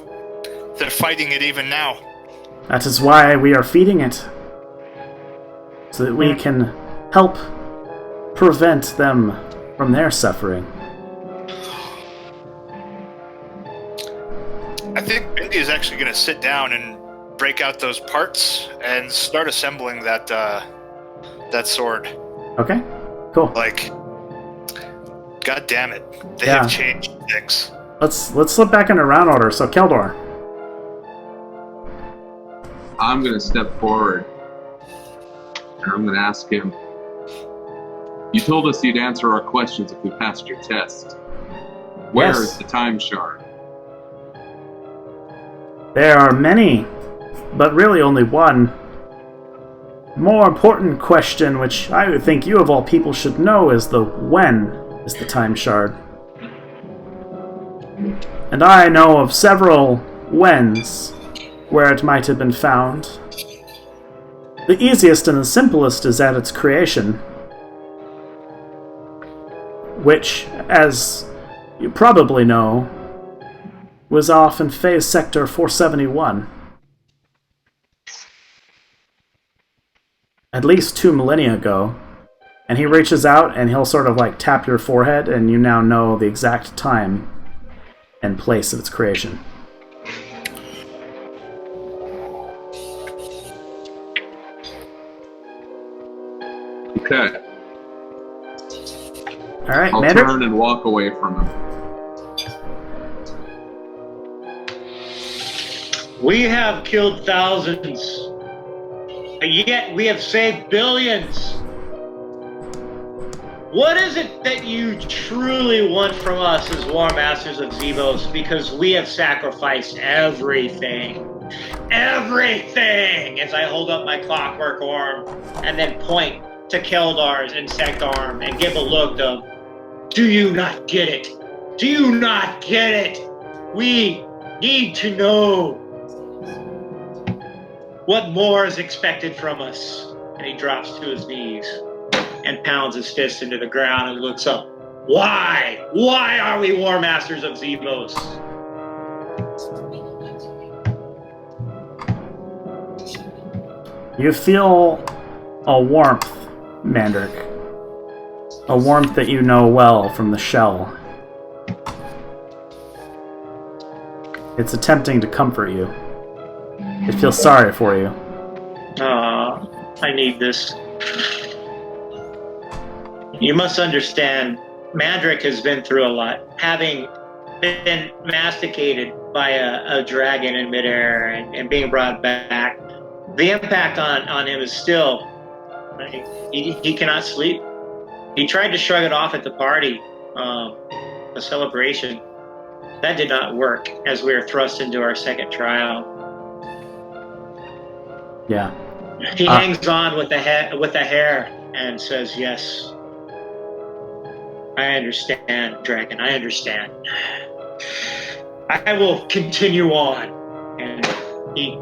They're fighting it even now. That is why we are feeding it, so that we can help prevent them from their suffering. I think Bindi is actually going to sit down and break out those parts and start assembling that sword. Okay, cool. Like, god damn it, they Yeah. have changed things. Let's slip back into round order. So Keldor. I'm going to step forward and I'm going to ask him, you told us you'd answer our questions if we passed your test. Where Yes. is the time shard? There are many, but really only one. More important question, which I would think you of all people should know, is the when is the time shard. And I know of several whens where it might have been found. The easiest and the simplest is at its creation, which, as you probably know, was off in Phase Sector 471. At least 2 millennia ago. And he reaches out and he'll sort of like tap your forehead, and you now know the exact time and place of its creation. Okay. Alright, I'll Mander? turn and walk away from him. We have killed thousands, and yet we have saved billions. What is it that you truly want from us as War Masters of Zevos? Because we have sacrificed everything. Everything! As I hold up my clockwork arm and then point to Keldar's insect arm and give a look of, do you not get it? Do you not get it? We need to know what more is expected from us. And he drops to his knees and pounds his fist into the ground and looks up. Why? Why are we War Masters of Zevos? You feel a warmth, Mandrake. A warmth that you know well from the shell. It's attempting to comfort you. It feels sorry for you. I need this. You must understand, Mandrick has been through a lot. Having been masticated by a dragon in midair and being brought back, the impact on him is still... He cannot sleep. He tried to shrug it off at the party, a celebration. That did not work as we were thrust into our second trial. Yeah. He hangs on with the hair and says, "Yes, I understand, Dragon. I understand. I will continue on." And he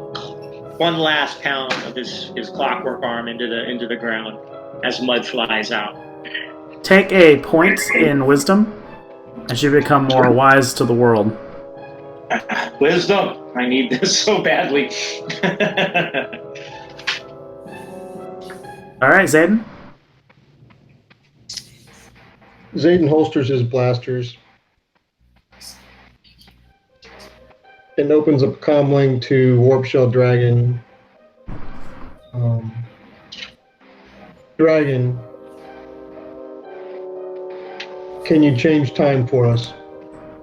one last pound of his clockwork arm into the ground as mud flies out. Take a point in wisdom as you become more wise to the world. Wisdom. I need this so badly. All right, Zayden. Zayden holsters his blasters and opens up comlink to Warpshell Dragon. Dragon, can you change time for us?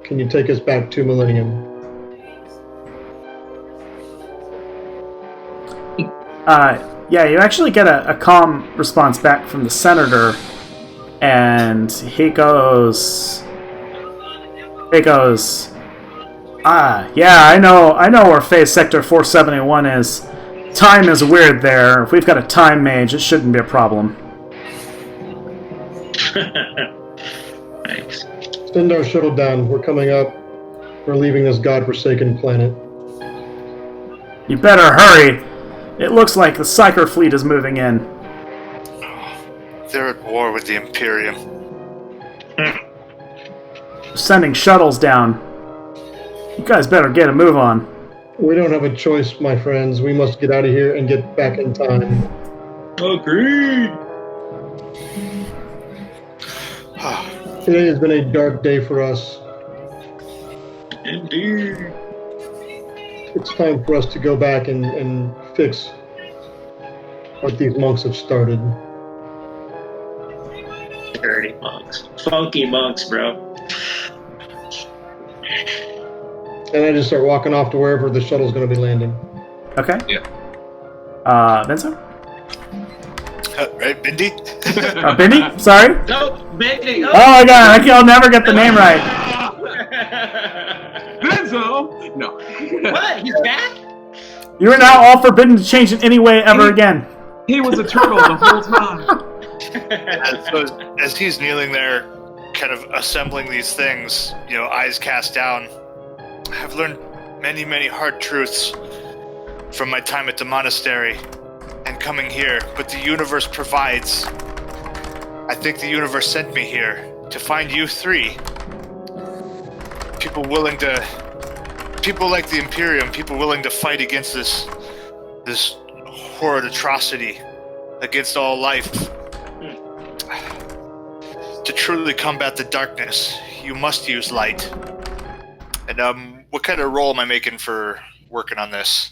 Can you take us back 2 millennium? Yeah, you actually get a calm response back from the senator, and he goes, yeah, I know where phase sector 471 is. Time is weird there. If we've got a time mage, it shouldn't be a problem. Thanks. Send our shuttle down. We're coming up. We're leaving this godforsaken planet. You better hurry. It looks like the Psyker fleet is moving in. They're at war with the Imperium. Sending shuttles down. You guys better get a move on. We don't have a choice, my friends. We must get out of here and get back in time. Agreed. Today has been a dark day for us. Indeed. It's time for us to go back and fix what these monks have started. Dirty monks. Funky monks, bro. And I just start walking off to wherever the shuttle's going to be landing. Okay. Yeah. Vincent? Right, Bindi? Bindi? Sorry? No, Bendy. Oh my god, I'll never get the name right. Benzo? No. What? He's back? You are now all forbidden to change in any way ever again. He was a turtle the whole time. As he's kneeling there, kind of assembling these things, eyes cast down, I've learned many, many hard truths from my time at the monastery and coming here, but the universe provides. I think the universe sent me here to find you three. People like the Imperium, people willing to fight against this horrid atrocity, against all life. To truly combat the darkness, you must use light. And what kind of role am I making for working on this?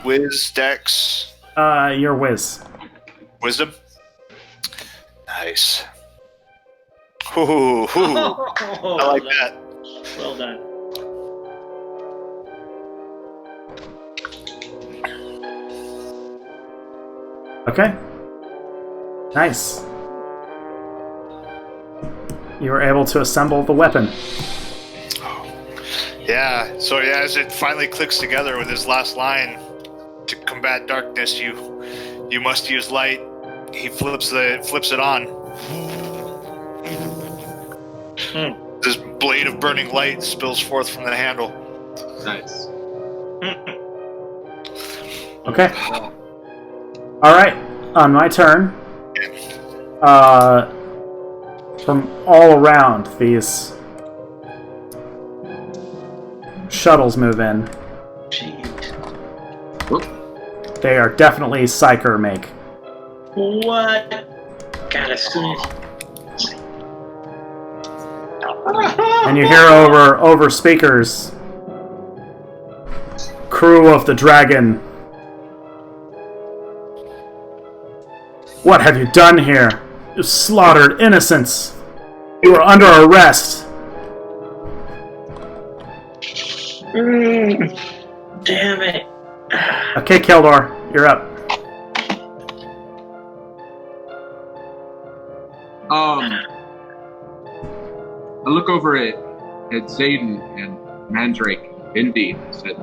Whiz, Dex? Your whiz. Wisdom? Nice. Ooh, I like that. Well done. Okay. Nice. You were able to assemble the weapon. Yeah, so as it finally clicks together with his last line, to combat darkness, you must use light. He flips it on. This blade of burning light spills forth from the handle. Nice. Okay. Alright, on my turn. From all around, these shuttles move in. Jeez. Whoop. They are definitely Psyker make. What? God, as soon as... And you hear over speakers, crew of the Dragon. What have you done here? You slaughtered innocents. You are under arrest. Damn it. Okay, Keldor, you're up. I look over at Zayden and Mandrake and Bindi and said,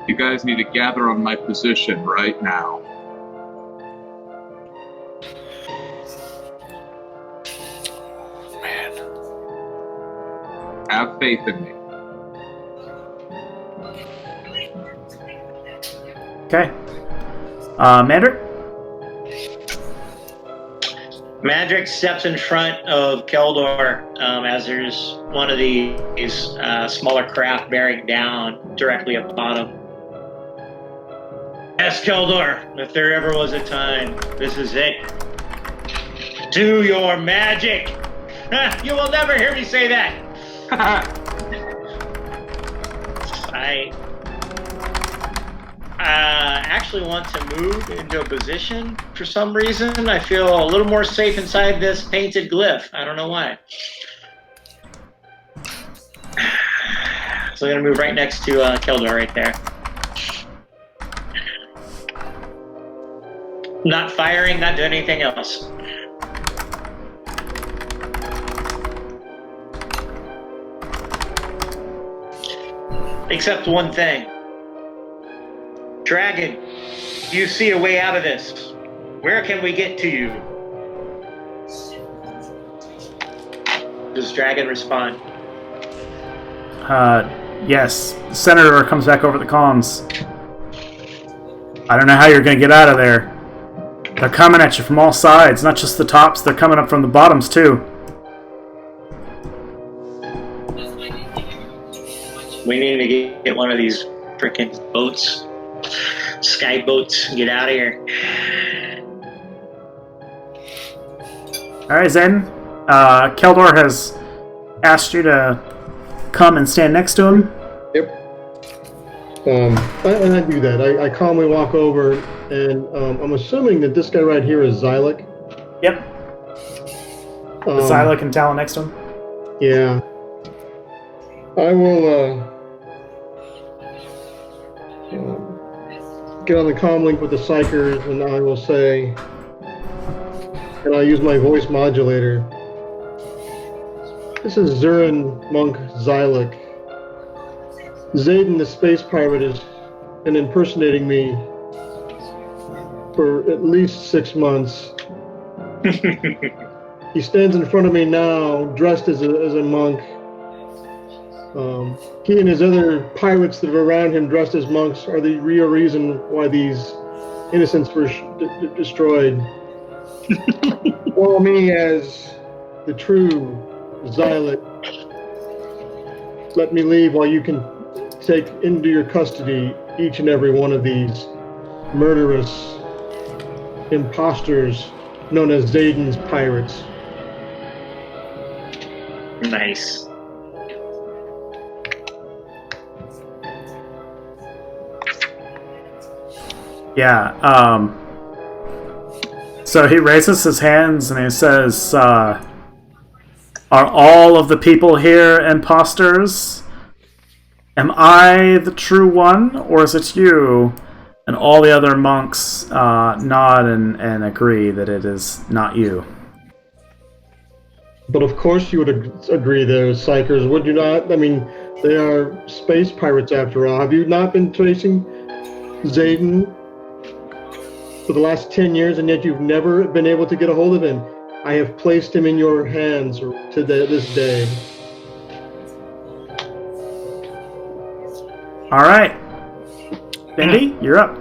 you guys need to gather on my position right now. Man. Have faith in me. Okay. Mandrake? Mandrick steps in front of Keldor as there's one of these smaller craft bearing down directly upon him. Yes, Keldor, if there ever was a time, this is it. Do your magic! You will never hear me say that! I actually want to move into a position for some reason. I feel a little more safe inside this painted glyph. I don't know why. So I'm going to move right next to Keldor right there. Not firing, not doing anything else. Except one thing. Dragon, do you see a way out of this? Where can we get to you? Does Dragon respond? Yes. The Senator comes back over the comms. I don't know how you're going to get out of there. They're coming at you from all sides, not just the tops, they're coming up from the bottoms too. We need to get one of these frickin' boats. Sky boats, and get out of here. Alright, Zen. Keldor has asked you to come and stand next to him. Yep. And I do that. I calmly walk over, and I'm assuming that this guy right here is Xylek. Yep. The Xylek and Talon next to him. Yeah. I will get on the comm link with the Psychers, and I will say, and I'll use my voice modulator. This is Zurin Monk Xylek. Zayden the space pirate has been impersonating me for at least 6 months. He stands in front of me now, dressed as a monk. He and his other pirates that are around him, dressed as monks, are the real reason why these innocents were destroyed. Well, me as the true Xylek, let me leave while you can take into your custody each and every one of these murderous imposters known as Zayden's pirates. Nice. Yeah, so he raises his hands and he says, are all of the people here imposters? Am I the true one, or is it you? And all the other monks nod and agree that it is not you. But of course you would agree there, Psychers, would you not? I mean, they are space pirates after all. Have you not been tracing Zayden for the last 10 years, and yet you've never been able to get a hold of him? I have placed him in your hands to this day. All right, Bindi, you're up.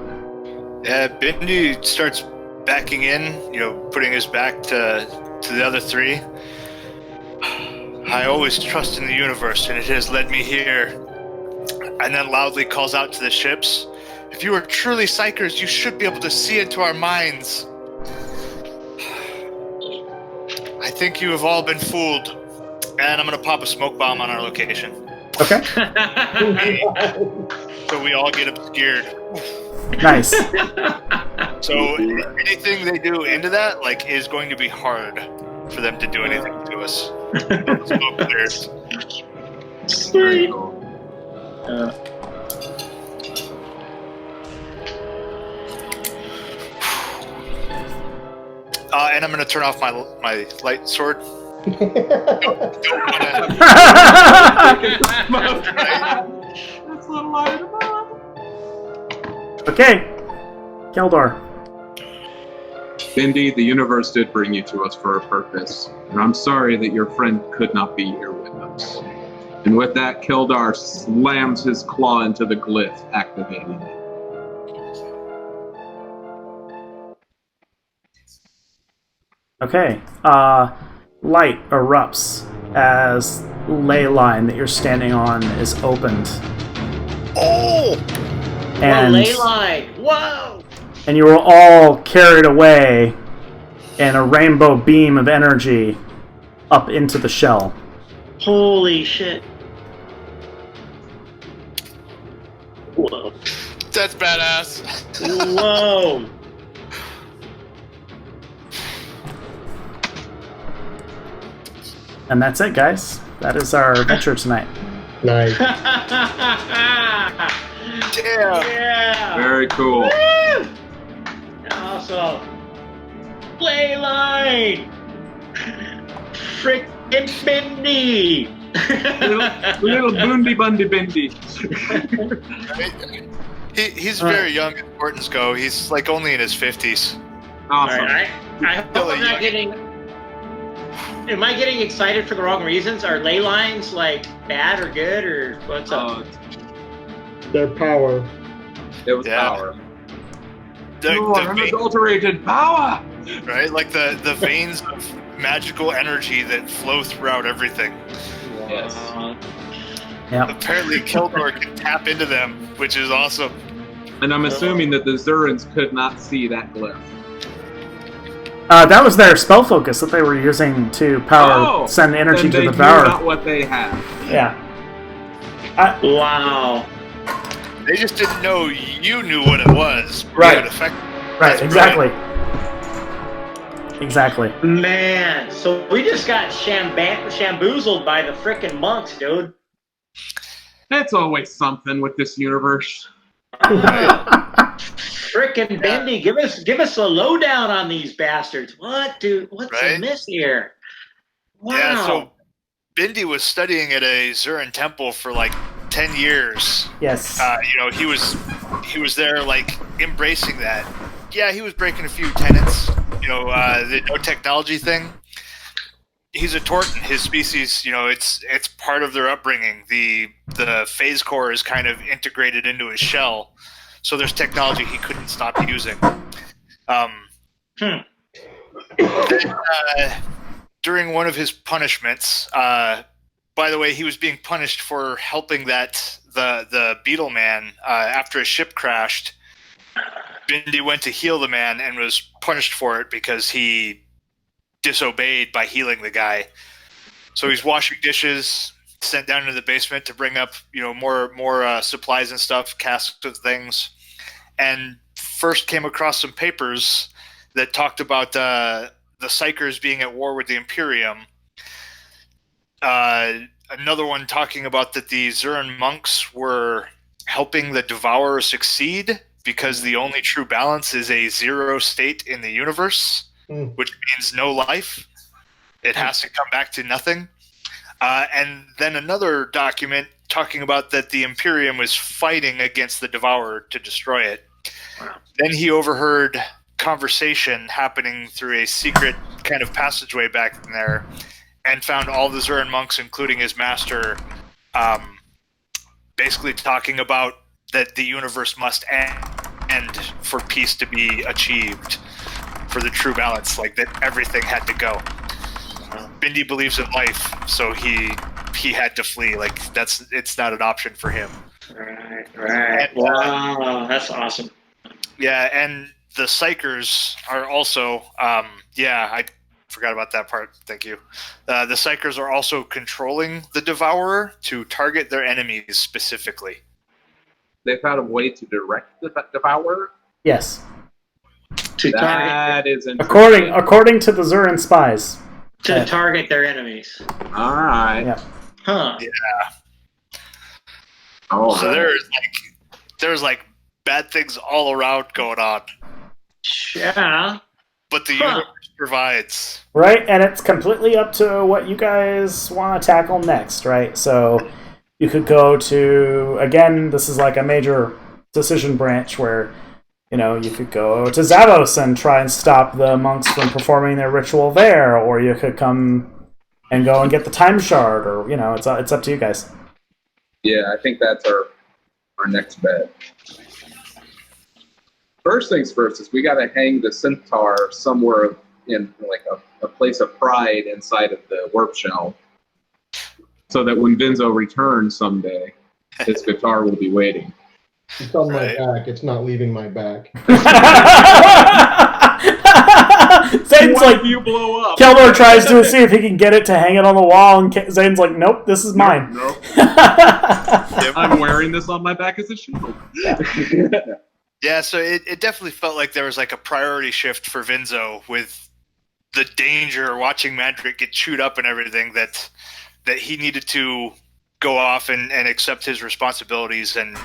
Yeah, Bindi starts backing in, putting his back to the other three. I always trust in the universe, and it has led me here. And then loudly calls out to the ships. If you are truly Psychers, you should be able to see into our minds. I think you have all been fooled. And I'm going to pop a smoke bomb on our location. Okay. so we all get obscured. Nice. So anything they do into that, like, is going to be hard for them to do anything to us. Smoke clears. Very Sweet. cool. And I'm going to turn off my light sword. Don't wanna- That's a light of Okay. Keldor. Indeed, the universe did bring you to us for a purpose, and I'm sorry that your friend could not be here with us. And with that, Keldar slams his claw into the glyph, activating it. Okay. Light erupts as ley line that you're standing on is opened. Oh! And, ley line. Whoa! and you were all carried away in a rainbow beam of energy up into the shell. Holy shit. Whoa. That's badass. Whoa. And that's it, guys. That is our adventure tonight. Nice. Damn. Yeah. Very cool. Woo! Awesome. Play line. Frickin' Bendy. Little Bundy Bundy Bendy. He's very young as Mortons go. He's like only in his 50s. Awesome. Alright, I hope I'm not getting. Am I getting excited for the wrong reasons? Are ley lines like bad or good or what's up? Their power. It was Yeah. power. The Unadulterated power! right? Like the veins of magical energy that flow throughout everything. Yes. Yep. Apparently, Keldor can tap into them, which is awesome. And I'm assuming that the Zurins could not see that glyph. That was their spell focus that they were using to power send energy then to they the knew devourer. not what they had. Yeah. Wow. They just didn't know you knew what it was. Right. It affected. Right, That's exactly. Exactly. Man, so we just got shamboozled by the frickin' monks, dude. It's always something with this universe. Frickin' Bendy, give us a lowdown on these bastards. What, dude? What's Right? amiss here? Wow. Yeah, so Bindi was studying at a Zurin temple for like 10 years. Yes. He was there like embracing that. Yeah, he was breaking a few tenets. The no technology thing. He's a Torton. His species, it's part of their upbringing. The phase core is kind of integrated into his shell, so there's technology he couldn't stop using. During one of his punishments, by the way, he was being punished for helping the beetle man after a ship crashed. Bindi went to heal the man and was punished for it because he disobeyed by healing the guy. So he's washing dishes, sent down into the basement to bring up more supplies and stuff, casks of things, and first came across some papers that talked about the Psychers being at war with the Imperium. Another one talking about that the Zurin monks were helping the Devourer succeed because the only true balance is a zero state in the universe, which means no life. It has to come back to nothing. And then another document talking about that the Imperium was fighting against the Devourer to destroy it. Wow. Then he overheard conversation happening through a secret kind of passageway back in there and found all the Zurin monks, including his master, basically talking about that the universe must end for peace to be achieved, for the true balance, like that everything had to go. Bindi believes in life, so he had to flee. Like it's not an option for him. Right. And, wow, that's awesome. Yeah, and the Psychers are also, I forgot about that part. Thank you. The Psychers are also controlling the Devourer to target their enemies specifically. they've had a way to direct the devourer. Yes. To target, That is interesting. According to the Zurin spies. to target their enemies. All right. Yeah. Huh. All So right. there's like bad things all around going on, Yeah. but the Huh. universe provides. Right, and it's completely up to what you guys want to tackle next, right? So you could go to, again, this is like a major decision branch where, you know, you could go to Zavos and try and stop the monks from performing their ritual there, or you could come and go and get the time shard, or, you know, it's up to you guys. Yeah, I think that's our next bet. First things first is we got to hang the centaur somewhere in like a place of pride inside of the Warpshell, so that when Vinzo returns someday, his guitar will be waiting. It's on my Right. back. It's not leaving my back. Zane's like, you blow up? Keldor tries to see if he can get it to hang it on the wall, and Zane's like, nope, this is mine. No, I'm wearing this on my back as a shield. Yeah, so it definitely felt like there was like a priority shift for Vinzo with the danger watching Mandrick get chewed up and everything, that he needed to go off and accept his responsibilities and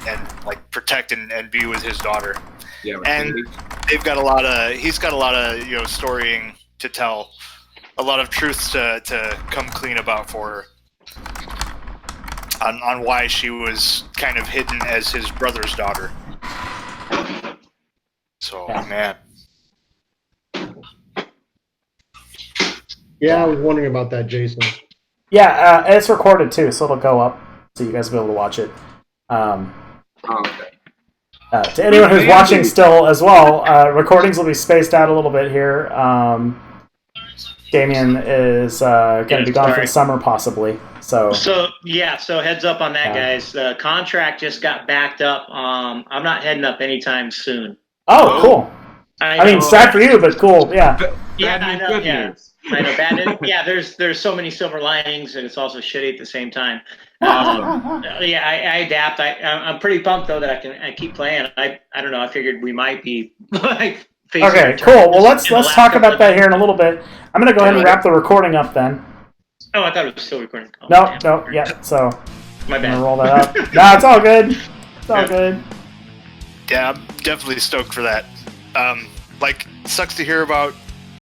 like protect and be with his daughter. Yeah, And he's got a lot of storying to tell, a lot of truths to come clean about for her on why she was kind of hidden as his brother's daughter. So, man. Yeah, I was wondering about that, Jason. Yeah, it's recorded too, so it'll go up, so you guys will be able to watch it. okay. To anyone who's watching still as well, recordings will be spaced out a little bit here. Damien is going to be gone for the summer, possibly. So heads up on that, Yeah. guys. The contract just got backed up. I'm not heading up anytime soon. Oh, cool. I mean, sad for you, but cool. Yeah. Yeah, Bad I news, know. good Yeah, news. I know. Bad news. Yeah, there's so many silver linings, and it's also shitty at the same time. Awesome. Yeah, I adapt. I'm pretty pumped though that I keep playing. I don't know. I figured we might be like. facing Okay, returns cool. Well, let's in the last talk couple about of that months. here in a little bit. I'm going to go ahead and wrap the recording up then. Oh, I thought it was still recording. Oh, No, damn. yeah. So My I'm bad. gonna roll that up. No, it's all good. It's all good. Yeah, I'm definitely stoked for that. Like, sucks to hear about